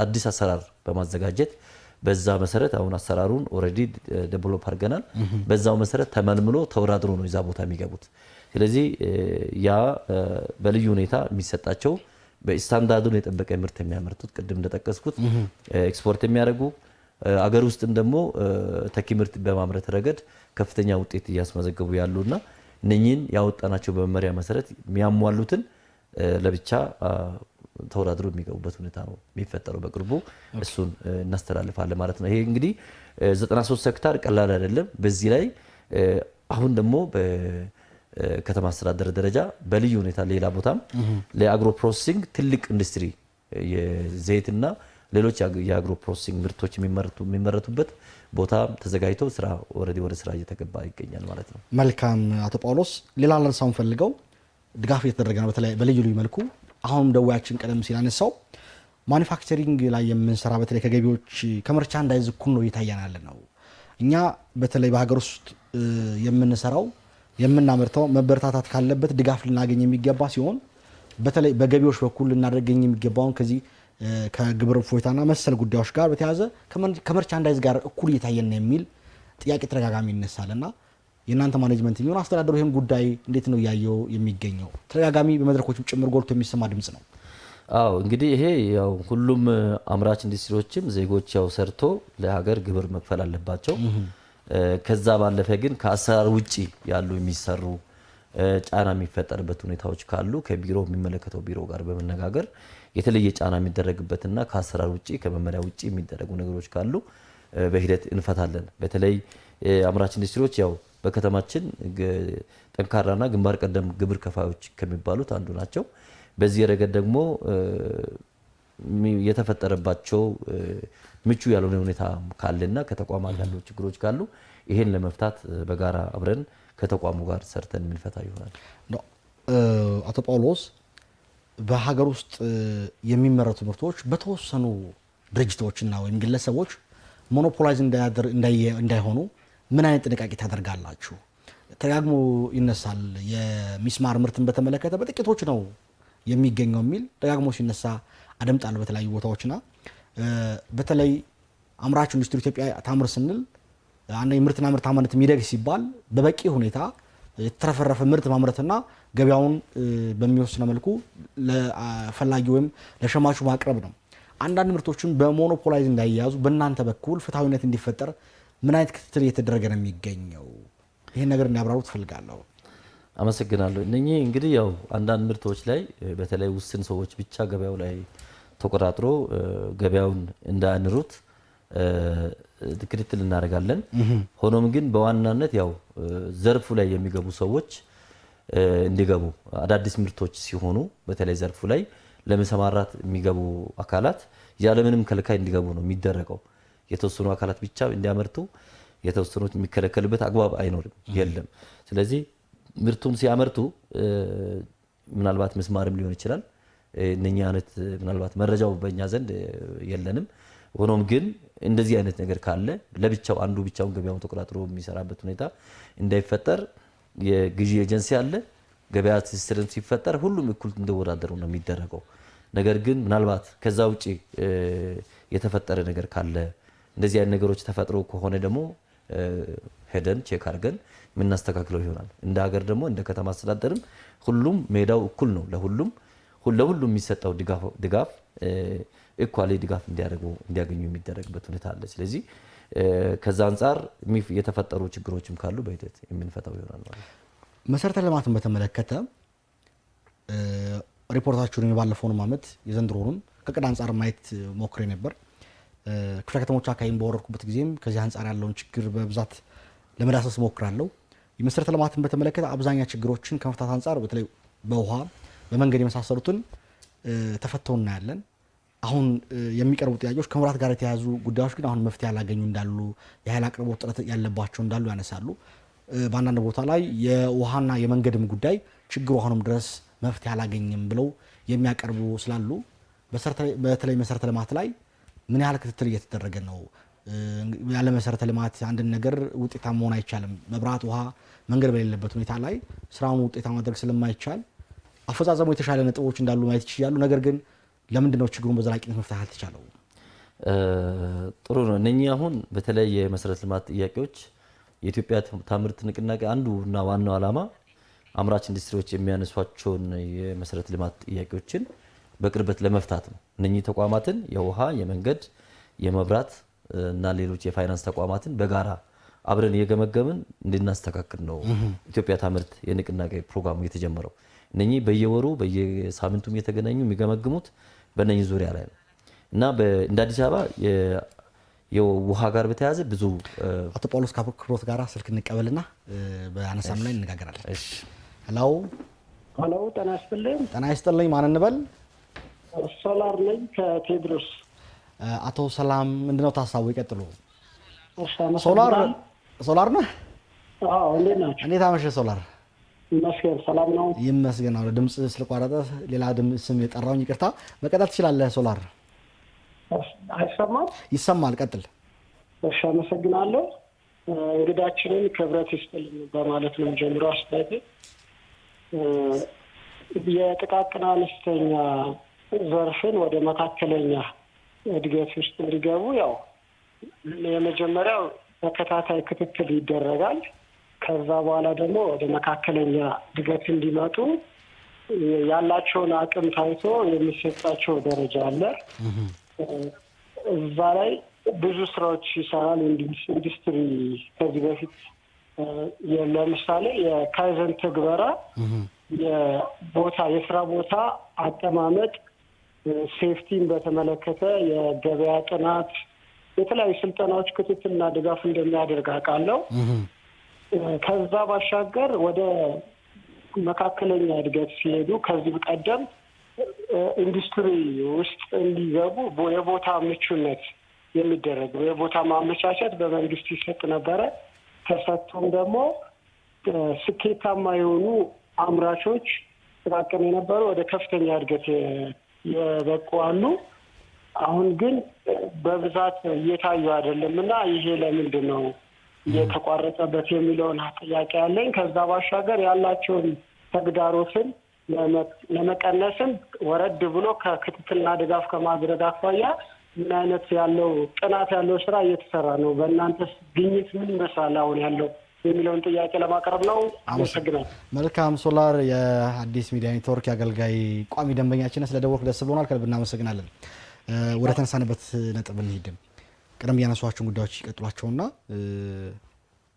አዲስ አሰራር በማዘጋጀት በዛ መሰረት አሁን አሰራሩን ኦሬዲ ዴቨሎፕ አድርገናል። በዛው መሰረት ተመልምሎ ተወዳድሮ ነው እዛ ቦታ የሚገቡት። ስለዚህ ያ በልዩ ሁኔታ የሚሰጣቸው በስታንዳርዱን የጠበቀ ምርት የሚያመርቱት ቅድም እንደጠቀስኩት ኤክስፖርት የሚያደርጉ አገር ውስጥም ደግሞ ተኪ ምርት በማምረት ረገድ ከፍተኛ ውጤት እያስመዘገቡ ያሉና እነኚህን ያወጣናቸው በመመሪያ መሰረት የሚያሟሉትን ለብቻ ተወዳድሮ የሚገቡበት ሁኔታ ነው የሚፈጠረው። በቅርቡ እሱን እናስተላልፋለን ማለት ነው። ይሄ እንግዲህ 93 ሄክታር ቀላል አይደለም። በዚህ ላይ አሁን ደግሞ በከተማ አስተዳደር ደረጃ በልዩ ሁኔታ ሌላ ቦታም ለአግሮ ፕሮሰሲንግ ትልቅ ኢንዱስትሪ የዘይትና ሌሎች የአግሮ ፕሮሰሲንግ ምርቶች የሚመረቱበት ቦታ ተዘጋጅቶ ስራ ኦሬዲ ወደ ስራ እየተገባ ይገኛል ማለት ነው። መልካም አቶ ጳውሎስ፣ ሌላ ላንሳውን ፈልገው ድጋፍ እየተደረገ ነው በተለይ በልዩ ልዩ መልኩ። አሁንም ደዋያችን ቀደም ሲል አነሳው ማኒፋክቸሪንግ ላይ የምንሰራ በተለይ ከገቢዎች ከመርቻንዳይዝ እኩል ነው እየታየናል ነው። እኛ በተለይ በሀገር ውስጥ የምንሰራው የምናመርተው መበረታታት ካለበት ድጋፍ ልናገኝ የሚገባ ሲሆን በተለይ በገቢዎች በኩል ልናደርገኝ የሚገባውን ከዚህ ከግብር እፎይታና መሰል ጉዳዮች ጋር በተያያዘ ከመርቻንዳይዝ ጋር እኩል እየታየን የሚል ጥያቄ ተደጋጋሚ ይነሳልና የእናንተ ማኔጅመንት የሚሆን አስተዳደሩ ይህን ጉዳይ እንዴት ነው እያየው የሚገኘው? ተደጋጋሚ በመድረኮችም ጭምር ጎልቶ የሚሰማ ድምጽ ነው። አዎ እንግዲህ ይሄ ያው ሁሉም አምራች ኢንዱስትሪዎችም ዜጎች ያው ሰርቶ ለሀገር ግብር መክፈል አለባቸው። ከዛ ባለፈ ግን ከአሰራር ውጪ ያሉ የሚሰሩ ጫና የሚፈጠርበት ሁኔታዎች ካሉ ከቢሮ የሚመለከተው ቢሮ ጋር በመነጋገር የተለየ ጫና የሚደረግበትና ከአሰራር ውጪ ከመመሪያ ውጪ የሚደረጉ ነገሮች ካሉ በሂደት እንፈታለን። በተለይ አምራች ኢንዱስትሪዎች ያው በከተማችን ጠንካራና ግንባር ቀደም ግብር ከፋዮች ከሚባሉት አንዱ ናቸው። በዚህ ረገድ ደግሞ የተፈጠረባቸው ምቹ ያልሆነ ሁኔታ ካለና ከተቋማት ያሉ ችግሮች ካሉ ይሄን ለመፍታት በጋራ አብረን ከተቋሙ ጋር ሰርተን የምንፈታ ይሆናል። አቶ ጳውሎስ፣ በሀገር ውስጥ የሚመረቱ ምርቶች በተወሰኑ ድርጅቶችና ወይም ግለሰቦች ሞኖፖላይዝ እንዳይሆኑ ምን አይነት ጥንቃቄ ታደርጋላችሁ? ተጋግሞ ይነሳል። የሚስማር ምርትን በተመለከተ በጥቂቶች ነው የሚገኘው የሚል ደጋግሞ ሲነሳ አደምጣለሁ በተለያዩ ቦታዎችና በተለይ አምራች ኢንዱስትሪ ኢትዮጵያ ታምር ስንል አንዴ ምርትና ምርታማነት የሚደግ ሲባል በበቂ ሁኔታ የተረፈረፈ ምርት ማምረትና ገበያውን በሚወስነ መልኩ ለፈላጊ ወይም ለሸማቹ ማቅረብ ነው። አንዳንድ ምርቶችን በሞኖፖላይዝ እንዳይያዙ በእናንተ በኩል ፍትሐዊነት እንዲፈጠር ምን አይነት ክትትል እየተደረገ ነው የሚገኘው? ይሄን ነገር እንዲያብራሩ ትፈልጋለሁ። አመሰግናለሁ። እነኚህ እንግዲህ ያው አንዳንድ ምርቶች ላይ በተለይ ውስን ሰዎች ብቻ ገበያው ላይ ተቆጣጥሮ ገበያውን እንዳያንሩት ክትትል እናደርጋለን። ሆኖም ግን በዋናነት ያው ዘርፉ ላይ የሚገቡ ሰዎች እንዲገቡ አዳዲስ ምርቶች ሲሆኑ በተለይ ዘርፉ ላይ ለመሰማራት የሚገቡ አካላት ያለምንም ከልካይ እንዲገቡ ነው የሚደረገው። የተወሰኑ አካላት ብቻ እንዲያመርቱ የተወሰኑት የሚከለከልበት አግባብ አይኖርም፣ የለም። ስለዚህ ምርቱን ሲያመርቱ ምናልባት ምስማርም ሊሆን ይችላል። እነኛ አይነት ምናልባት መረጃው በእኛ ዘንድ የለንም። ሆኖም ግን እንደዚህ አይነት ነገር ካለ ለብቻው አንዱ ብቻውን ገበያውን ተቆጣጥሮ የሚሰራበት ሁኔታ እንዳይፈጠር የግዢ ኤጀንሲ አለ። ገበያ ትስስርን ሲፈጠር ሁሉም እኩል እንደወዳደሩ ነው የሚደረገው። ነገር ግን ምናልባት ከዛ ውጪ የተፈጠረ ነገር ካለ እንደዚህ አይነት ነገሮች ተፈጥሮ ከሆነ ደግሞ ሄደን ቼክ አድርገን የምናስተካክለው ይሆናል። እንደ ሀገር ደግሞ እንደ ከተማ አስተዳደርም ሁሉም ሜዳው እኩል ነው። ለሁሉም የሚሰጠው ድጋፍ ኢኳሊ ድጋፍ እንዲያገኙ የሚደረግበት ሁኔታ አለ። ስለዚህ ከዛ አንጻር የተፈጠሩ ችግሮችም ካሉ በሂደት የምንፈታው ይሆናል ማለት ነው። መሰረተ ልማትን በተመለከተ ሪፖርታችሁን የባለፈውንም ዓመት የዘንድሮንም ከቅድ አንጻር ማየት ሞክሬ ነበር። ክፍለ ከተሞች አካባቢ በወረድኩበት ጊዜም ከዚህ አንጻር ያለውን ችግር በብዛት ለመዳሰስ ሞክራለሁ። የመሰረተ ልማትን በተመለከተ አብዛኛ ችግሮችን ከመፍታት አንጻር በተለይ በውሃ በመንገድ የመሳሰሉትን ተፈተው እናያለን። አሁን የሚቀርቡ ጥያቄዎች ከመብራት ጋር የተያያዙ ጉዳዮች ግን አሁን መፍትሄ ያላገኙ እንዳሉ፣ የኃይል አቅርቦት ጥረት ያለባቸው እንዳሉ ያነሳሉ። በአንዳንድ ቦታ ላይ የውሃና የመንገድም ጉዳይ ችግሩ አሁንም ድረስ መፍትሄ አላገኝም ብለው የሚያቀርቡ ስላሉ በተለይ መሰረተ ልማት ላይ ምን ያህል ክትትል እየተደረገ ነው? ያለ መሰረተ ልማት አንድን ነገር ውጤታማ መሆን አይቻልም። መብራት፣ ውሃ፣ መንገድ በሌለበት ሁኔታ ላይ ስራውን ውጤታማ ማድረግ ስለማይቻል አፈጻጸሙ የተሻለ ነጥቦች እንዳሉ ማየት ይችላሉ። ነገር ግን ለምንድን ነው ችግሩን በዘላቂነት መፍታት አልተቻለው? ጥሩ ነው። እነኚህ አሁን በተለይ የመሰረተ ልማት ጥያቄዎች የኢትዮጵያ ታምርት ንቅናቄ አንዱና ዋናው ዓላማ አምራች ኢንዱስትሪዎች የሚያነሷቸውን የመሰረተ ልማት ጥያቄዎችን በቅርበት ለመፍታት ነው። እነኚህ ተቋማትን የውሃ፣ የመንገድ፣ የመብራት እና ሌሎች የፋይናንስ ተቋማትን በጋራ አብረን እየገመገምን እንድናስተካክል ነው ኢትዮጵያ ታምርት የንቅናቄ ፕሮግራሙ የተጀመረው። እነኚህ በየወሩ በየሳምንቱም እየተገናኙ የሚገመግሙት በእነኚህ ዙሪያ ላይ ነው እና እንደ አዲስ አበባ የውሃ ጋር በተያያዘ ብዙ አቶ ጳውሎስ ክብሮት ጋር ስልክ እንቀበልና በአነሳም ላይ እንነጋገራለን። እሺ። ሄሎ ጤና ይስጥልኝ። ጤና ይስጥልኝ። ማን እንበል? ሶላር ነኝ ከቴድሮስ። አቶ ሰላም ምንድነው ታሳቡ? ይቀጥሉ። ሶላር ነህ? አዎ። እንዴት ናችሁ? እንዴት አመሸህ ሶላር? ይመስገን ሰላም ነው። ይመስገን። አዎ። ድምጽ ስለቋረጠ ሌላ ስም የጠራውኝ ይቅርታ። መቀጠል ትችላለህ ሶላር። አይሰማም? ይሰማል። ቀጥል። እሺ፣ አመሰግናለሁ። እንግዳችንን ክብረት ይስጥልኝ በማለት ነው ጀምሮ አስተያየት የጥቃቅን አነስተኛ ዘርፍን ወደ መካከለኛ እድገት ውስጥ እንዲገቡ ያው የመጀመሪያው ተከታታይ ክትትል ይደረጋል። ከዛ በኋላ ደግሞ ወደ መካከለኛ እድገት እንዲመጡ ያላቸውን አቅም ታይቶ የሚሰጣቸው ደረጃ አለ። እዛ ላይ ብዙ ስራዎች ይሰራል ኢንዱስትሪ። ከዚህ በፊት ለምሳሌ የካይዘን ትግበራ የስራ ቦታ አቀማመጥ፣ ሴፍቲን በተመለከተ የገበያ ጥናት፣ የተለያዩ ስልጠናዎች፣ ክትትልና ድጋፍ እንደሚያደርግ አውቃለሁ። ከዛ ባሻገር ወደ መካከለኛ እድገት ሲሄዱ ከዚህ ቀደም ኢንዱስትሪ ውስጥ እንዲገቡ የቦታ ምቹነት የሚደረግ የቦታ ማመቻቸት በመንግስት ይሰጥ ነበረ። ተሰጥቶም ደግሞ ስኬታማ የሆኑ አምራቾች ጥቃቅን የነበሩ ወደ ከፍተኛ እድገት የበቁ አሉ። አሁን ግን በብዛት እየታዩ አይደለም እና ይሄ ለምንድን ነው እየተቋረጠበት የሚለውን ጥያቄ አለኝ። ከዛ ባሻገር ያላቸውን ተግዳሮትን ለመቀነስም ወረድ ብሎ ከክትትልና ድጋፍ ከማድረግ አኳያ ምን አይነት ያለው ጥናት ያለው ስራ እየተሰራ ነው? በእናንተ ግኝት ምን ይመስላል አሁን ያለው የሚለውን ጥያቄ ለማቅረብ ነው። አመሰግናለሁ። መልካም ሶላር፣ የአዲስ ሚዲያ ኔትወርክ የአገልጋይ ቋሚ ደንበኛችን ስለደወልክ ደስ ብሎናል። ከልብ እናመሰግናለን። ወደ ተነሳንበት ነጥብ እንሂድ። ቀደም ያነሷቸውን ጉዳዮች ይቀጥሏቸውና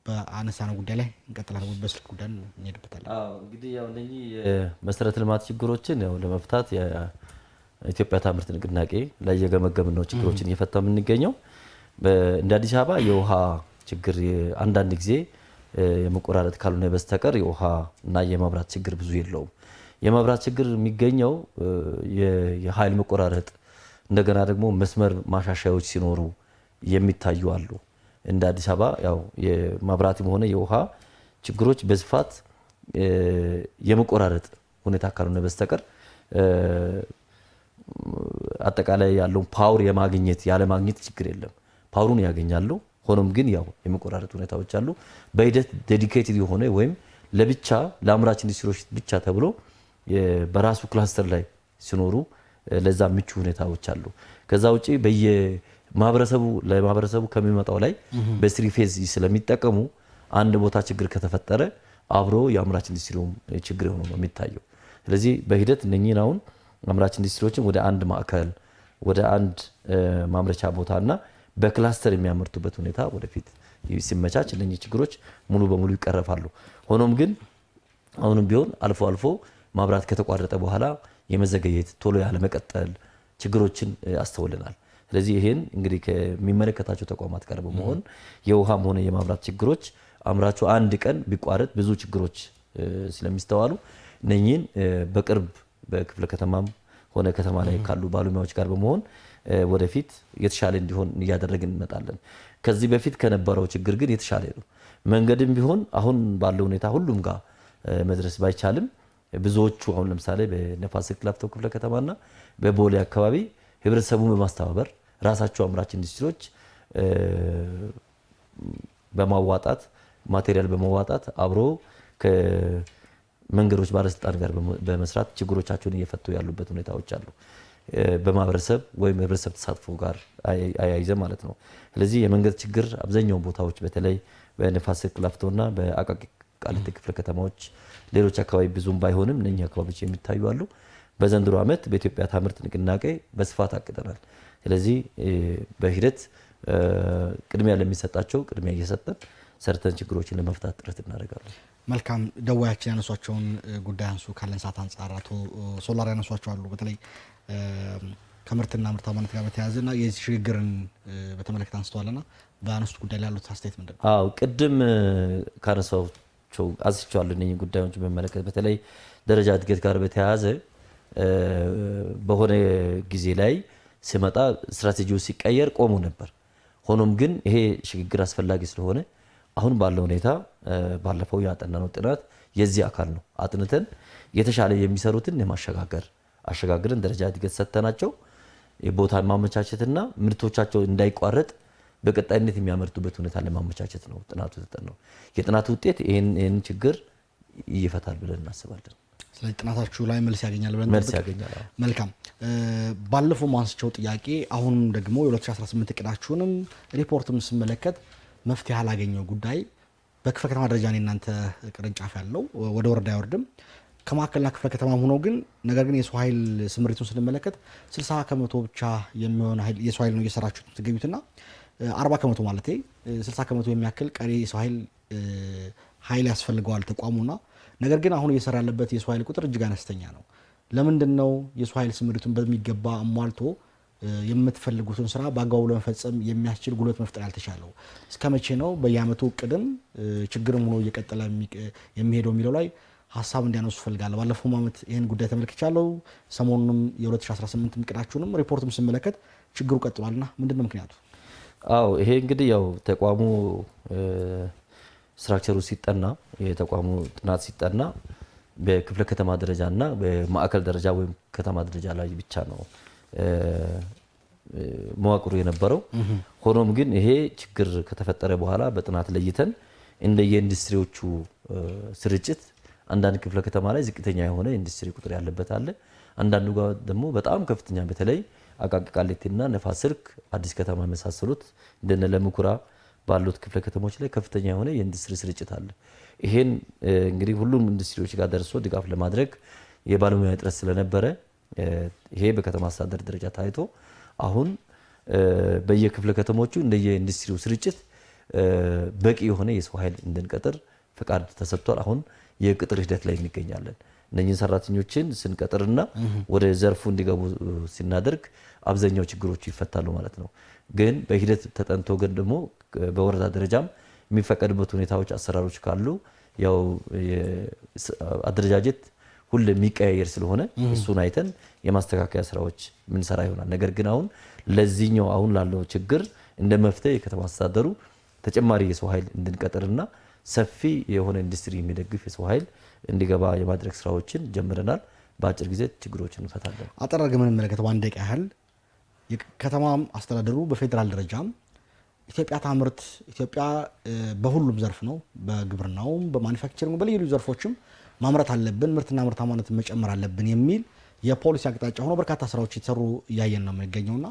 በአነሳነው ጉዳይ ላይ እንቀጥላለን። በስልክ ጉዳይ እንሄድበታለን። እንግዲህ ያው እነኚህ የመሰረተ ልማት ችግሮችን ያው ለመፍታት የኢትዮጵያ ታምርት ንቅናቄ ላይ የገመገምን ነው ችግሮችን እየፈታ የምንገኘው። እንደ አዲስ አበባ የውሃ ችግር አንዳንድ ጊዜ የመቆራረጥ ካልሆነ በስተቀር የውሃ እና የመብራት ችግር ብዙ የለውም። የመብራት ችግር የሚገኘው የኃይል መቆራረጥ፣ እንደገና ደግሞ መስመር ማሻሻያዎች ሲኖሩ የሚታዩ አሉ። እንደ አዲስ አበባ ያው የመብራትም ሆነ የውሃ ችግሮች በስፋት የመቆራረጥ ሁኔታ ካልሆነ በስተቀር አጠቃላይ ያለው ፓወር የማግኘት ያለ ማግኘት ችግር የለም። ፓወሩን ያገኛሉ። ሆኖም ግን ያው የመቆራረጥ ሁኔታዎች አሉ። በሂደት ዴዲኬትድ የሆነ ወይም ለብቻ ለአምራች ኢንዱስትሪዎች ብቻ ተብሎ በራሱ ክላስተር ላይ ሲኖሩ ለዛ ምቹ ሁኔታዎች አሉ። ከዛ ውጪ ለማህበረሰቡ ከሚመጣው ላይ በስሪ ፌዝ ስለሚጠቀሙ አንድ ቦታ ችግር ከተፈጠረ አብሮ የአምራች ኢንዱስትሪውም ችግር ሆኖ ነው የሚታየው። ስለዚህ በሂደት እነኚህን አሁን አምራች ኢንዱስትሪዎችን ወደ አንድ ማዕከል ወደ አንድ ማምረቻ ቦታና በክላስተር የሚያመርቱበት ሁኔታ ወደፊት ሲመቻች እነኚህ ችግሮች ሙሉ በሙሉ ይቀረፋሉ። ሆኖም ግን አሁንም ቢሆን አልፎ አልፎ ማብራት ከተቋረጠ በኋላ የመዘገየት ቶሎ ያለ መቀጠል ችግሮችን አስተውለናል። ስለዚህ ይሄን እንግዲህ ከሚመለከታቸው ተቋማት ጋር በመሆን የውሃም ሆነ የማብራት ችግሮች አምራቹ አንድ ቀን ቢቋረጥ ብዙ ችግሮች ስለሚስተዋሉ እነኚህን በቅርብ በክፍለ ከተማም ሆነ ከተማ ላይ ካሉ ባለሙያዎች ጋር በመሆን ወደፊት የተሻለ እንዲሆን እያደረግን እንመጣለን። ከዚህ በፊት ከነበረው ችግር ግን የተሻለ ነው። መንገድም ቢሆን አሁን ባለው ሁኔታ ሁሉም ጋር መድረስ ባይቻልም ብዙዎቹ አሁን ለምሳሌ በነፋስ ስልክ ላፍቶ ክፍለ ከተማና በቦሌ አካባቢ ህብረተሰቡን በማስተባበር ራሳቸው አምራች ኢንዱስትሪዎች በማዋጣት ማቴሪያል በማዋጣት አብሮ ከመንገዶች ባለስልጣን ጋር በመስራት ችግሮቻቸውን እየፈቱ ያሉበት ሁኔታዎች አሉ። በማህበረሰብ ወይም ህብረተሰብ ተሳትፎ ጋር አያይዘ ማለት ነው። ስለዚህ የመንገድ ችግር አብዛኛው ቦታዎች በተለይ በነፋስ ስልክ ላፍቶና በአቃቂ ቃሊቲ ክፍለ ከተማዎች ሌሎች አካባቢ ብዙም ባይሆንም እነኚህ አካባቢዎች የሚታዩ አሉ። በዘንድሮ ዓመት በኢትዮጵያ ታምርት ንቅናቄ በስፋት አቅደናል። ስለዚህ በሂደት ቅድሚያ ለሚሰጣቸው ቅድሚያ እየሰጠን ሰርተን ችግሮችን ለመፍታት ጥረት እናደርጋለን። መልካም ደዋያችን ያነሷቸውን ጉዳይ አንሱ ካለን ሰዓት አንጻር አቶ ሶላር ያነሷቸው አሉ። በተለይ ከምርትና ምርታማነት ጋር በተያያዘና የዚህ ሽግግርን በተመለከተ አንስተዋልና በአነሱት ጉዳይ ላይ ያሉት አስተያየት ምንድን ነው? አዎ ቅድም ካነሳቸው አንስቼዋለሁ። እነኚህ ጉዳዮች በመለከት በተለይ ደረጃ እድገት ጋር በተያያዘ በሆነ ጊዜ ላይ ሲመጣ ስትራቴጂው ሲቀየር ቆሞ ነበር። ሆኖም ግን ይሄ ሽግግር አስፈላጊ ስለሆነ አሁን ባለው ሁኔታ ባለፈው ያጠናነው ጥናት የዚህ አካል ነው። አጥንተን የተሻለ የሚሰሩትን የማሸጋገር አሸጋግረን ደረጃ እድገት ሰጥተናቸው የቦታ ማመቻቸትና ምርቶቻቸው እንዳይቋረጥ በቀጣይነት የሚያመርቱበት ሁኔታ ለማመቻቸት ነው ጥናቱ የተጠናው። የጥናቱ ውጤት ይሄን ችግር ይፈታል ብለን እናስባለን። ስለዚህ ጥናታችሁ ላይ መልስ ያገኛል ብለን መልስ ያገኛል። መልካም ባለፈው ማንስቸው ጥያቄ አሁንም ደግሞ የ2018 እቅዳችሁንም ሪፖርትም ስመለከት መፍትሄ ያላገኘው ጉዳይ በክፍለ ከተማ ደረጃ ነው እናንተ ቅርንጫፍ ያለው ወደ ወረዳ አይወርድም። ከማዕከልና ክፍለ ከተማ ሆኖ ግን ነገር ግን የሰው ኃይል ስምሪቱን ስንመለከት 60 ከመቶ ብቻ የሚሆን የሰው ኃይል ነው እየሰራችሁ ትገኙትና 40 ከመቶ ማለት 60 ከመቶ የሚያክል ቀሪ የሰው ኃይል ያስፈልገዋል ተቋሙና ነገር ግን አሁን እየሰራ ያለበት የሰው ኃይል ቁጥር እጅግ አነስተኛ ነው። ለምንድን ነው የሰው ኃይል ስምሪቱን በሚገባ አሟልቶ የምትፈልጉትን ስራ በአግባቡ ለመፈጸም የሚያስችል ጉልበት መፍጠር ያልተቻለው? እስከ መቼ ነው በየአመቱ እቅድም ችግርም ሆኖ እየቀጠለ የሚሄደው የሚለው ላይ ሀሳብ እንዲያነሱ ፈልጋለሁ። ባለፈው አመት ይህን ጉዳይ ተመልክቻለሁ። ሰሞኑንም የ2018 እቅዳችሁንም ሪፖርትም ስመለከት ችግሩ ቀጥሏልና ምንድነው ምክንያቱ? አዎ ይሄ እንግዲህ ያው ተቋሙ ስትራክቸሩ ሲጠና የተቋሙ ጥናት ሲጠና በክፍለ ከተማ ደረጃና በማዕከል ደረጃ ወይም ከተማ ደረጃ ላይ ብቻ ነው መዋቅሩ የነበረው። ሆኖም ግን ይሄ ችግር ከተፈጠረ በኋላ በጥናት ለይተን እንደ የኢንዱስትሪዎቹ ስርጭት አንዳንድ ክፍለ ከተማ ላይ ዝቅተኛ የሆነ ኢንዱስትሪ ቁጥር ያለበት አለ። አንዳንዱ ጋር ደግሞ በጣም ከፍተኛ በተለይ አቃቂ ቃሊቲና ነፋስ ስልክ አዲስ ከተማ የመሳሰሉት እንደነ ለምኩራ ባሉት ክፍለ ከተሞች ላይ ከፍተኛ የሆነ የኢንዱስትሪ ስርጭት አለ። ይሄን እንግዲህ ሁሉም ኢንዱስትሪዎች ጋር ደርሶ ድጋፍ ለማድረግ የባለሙያ እጥረት ስለነበረ ይሄ በከተማ አስተዳደር ደረጃ ታይቶ አሁን በየክፍለ ከተሞቹ እንደየኢንዱስትሪው ስርጭት በቂ የሆነ የሰው ኃይል እንድንቀጥር ፍቃድ ተሰጥቷል። አሁን የቅጥር ሂደት ላይ እንገኛለን። እነኚህን ሰራተኞችን ስንቀጥርና ወደ ዘርፉ እንዲገቡ ሲናደርግ አብዛኛው ችግሮቹ ይፈታሉ ማለት ነው። ግን በሂደት ተጠንቶ ግን ደግሞ በወረዳ ደረጃም የሚፈቀድበት ሁኔታዎች አሰራሮች ካሉ ያው አደረጃጀት ሁሉ የሚቀያየር ስለሆነ እሱን አይተን የማስተካከያ ስራዎች ምን ሰራ ይሆናል። ነገር ግን አሁን ለዚህኛው አሁን ላለው ችግር እንደ መፍትሄ የከተማ አስተዳደሩ ተጨማሪ የሰው ኃይል እንድንቀጥርና ሰፊ የሆነ ኢንዱስትሪ የሚደግፍ የሰው ኃይል እንዲገባ የማድረግ ስራዎችን ጀምረናል። በአጭር ጊዜ ችግሮችን እንፈታለን። አጠራርገ ምን መለከተው አንድ ደቂቃ ያህል የከተማ አስተዳደሩ በፌደራል ደረጃም ኢትዮጵያ ታምርት ኢትዮጵያ በሁሉም ዘርፍ ነው፣ በግብርናውም በማኑፋክቸሪንግ በልዩ ዘርፎችም ማምረት አለብን፣ ምርትና ምርታማነትን መጨመር አለብን የሚል የፖሊሲ አቅጣጫ ሆኖ በርካታ ስራዎች የተሰሩ እያየን ነው የሚገኘውና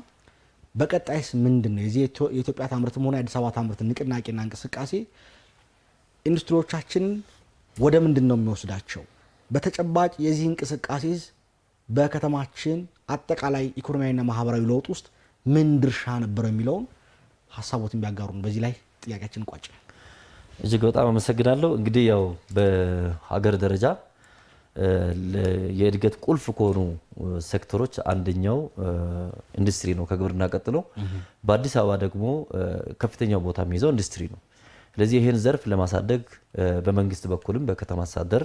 በቀጣይስ ምንድን ነው የዚህ የኢትዮጵያ ታምርትም ሆነ የአዲስ አበባ ታምርት ንቅናቄና እንቅስቃሴ ኢንዱስትሪዎቻችን ወደ ምንድን ነው የሚወስዳቸው? በተጨባጭ የዚህ እንቅስቃሴስ በከተማችን አጠቃላይ ኢኮኖሚያዊና ማህበራዊ ለውጥ ውስጥ ምን ድርሻ ነበረው የሚለውን ሀሳቦትን ቢያጋሩን በዚህ ላይ ጥያቄያችን ቋጭ። እጅግ በጣም አመሰግናለሁ። እንግዲህ ያው በሀገር ደረጃ የእድገት ቁልፍ ከሆኑ ሴክተሮች አንደኛው ኢንዱስትሪ ነው ከግብርና ቀጥሎ። በአዲስ አበባ ደግሞ ከፍተኛው ቦታ የሚይዘው ኢንዱስትሪ ነው። ስለዚህ ይሄን ዘርፍ ለማሳደግ በመንግስት በኩልም በከተማ አስተዳደር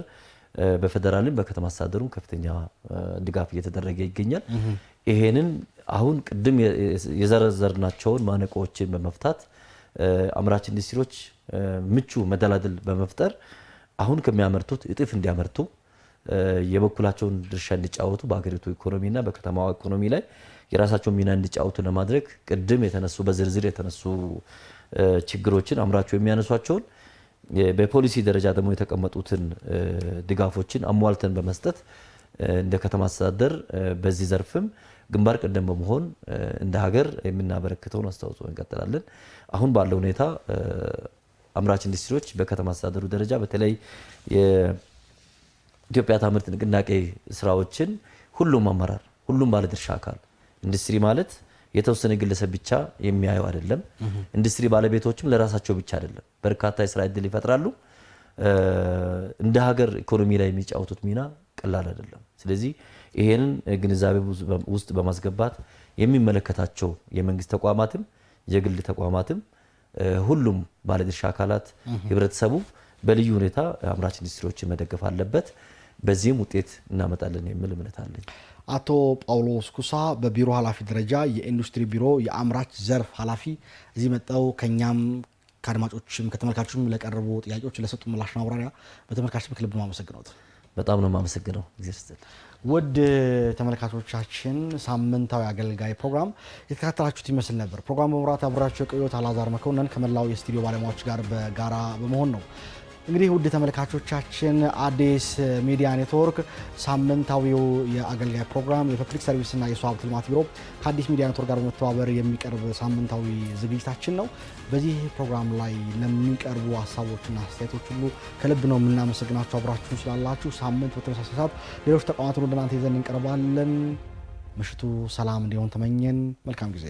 በፌደራልም በከተማ አስተዳደሩም ከፍተኛ ድጋፍ እየተደረገ ይገኛል። ይሄንን አሁን ቅድም የዘረዘርናቸውን ማነቆዎችን በመፍታት አምራች ኢንዱስትሪዎች ምቹ መደላደል በመፍጠር አሁን ከሚያመርቱት እጥፍ እንዲያመርቱ የበኩላቸውን ድርሻ እንዲጫወቱ በሀገሪቱ ኢኮኖሚና በከተማዋ ኢኮኖሚ ላይ የራሳቸውን ሚና እንዲጫወቱ ለማድረግ ቅድም የተነሱ በዝርዝር የተነሱ ችግሮችን አምራቹ የሚያነሷቸውን በፖሊሲ ደረጃ ደግሞ የተቀመጡትን ድጋፎችን አሟልተን በመስጠት እንደ ከተማ አስተዳደር በዚህ ዘርፍም ግንባር ቀደም በመሆን እንደ ሀገር የምናበረክተውን አስተዋጽኦ እንቀጥላለን። አሁን ባለው ሁኔታ አምራች ኢንዱስትሪዎች በከተማ አስተዳደሩ ደረጃ በተለይ የኢትዮጵያ ታምርት ንቅናቄ ስራዎችን ሁሉም አመራር፣ ሁሉም ባለድርሻ አካል ኢንዱስትሪ ማለት የተወሰነ ግለሰብ ብቻ የሚያየው አይደለም። ኢንዱስትሪ ባለቤቶችም ለራሳቸው ብቻ አይደለም፣ በርካታ የስራ እድል ይፈጥራሉ። እንደ ሀገር ኢኮኖሚ ላይ የሚጫወቱት ሚና ቀላል አይደለም። ስለዚህ ይሄንን ግንዛቤ ውስጥ በማስገባት የሚመለከታቸው የመንግስት ተቋማትም የግል ተቋማትም ሁሉም ባለድርሻ አካላት ህብረተሰቡ በልዩ ሁኔታ አምራች ኢንዱስትሪዎችን መደገፍ አለበት። በዚህም ውጤት እናመጣለን የሚል እምነት አለኝ። አቶ ጳውሎስ ኩሳ በቢሮ ኃላፊ ደረጃ የኢንዱስትሪ ቢሮ የአምራች ዘርፍ ኃላፊ እዚህ መጣው ከኛም ከአድማጮችም ከተመልካቾችም ለቀረቡ ጥያቄዎች ለሰጡ ምላሽ ማብራሪያ በተመልካቾችም ክልብ ማመሰግነው። በጣም ነው ማመሰግነው። እግዚአብሔር ውድ ተመልካቾቻችን ሳምንታዊ አገልጋይ ፕሮግራም የተከታተላችሁት ይመስል ነበር። ፕሮግራም በመምራት አብራችሁ የቆየሁት አላዛር መኮንን ከመላው የስቱዲዮ ባለሙያዎች ጋር በጋራ በመሆን ነው። እንግዲህ ውድ ተመልካቾቻችን አዲስ ሚዲያ ኔትወርክ ሳምንታዊው የአገልጋይ ፕሮግራም የፐብሊክ ሰርቪስና የሰው ሀብት ልማት ቢሮ ከአዲስ ሚዲያ ኔትወርክ ጋር በመተባበር የሚቀርብ ሳምንታዊ ዝግጅታችን ነው። በዚህ ፕሮግራም ላይ ለሚቀርቡ ሀሳቦችና አስተያየቶች ሁሉ ከልብ ነው የምናመሰግናችሁ አብራችሁን ስላላችሁ። ሳምንት በተመሳሳይ ሰዓት ሌሎች ተቋማትን ወደ እናንተ ይዘን እንቀርባለን። ምሽቱ ሰላም እንዲሆን ተመኘን። መልካም ጊዜ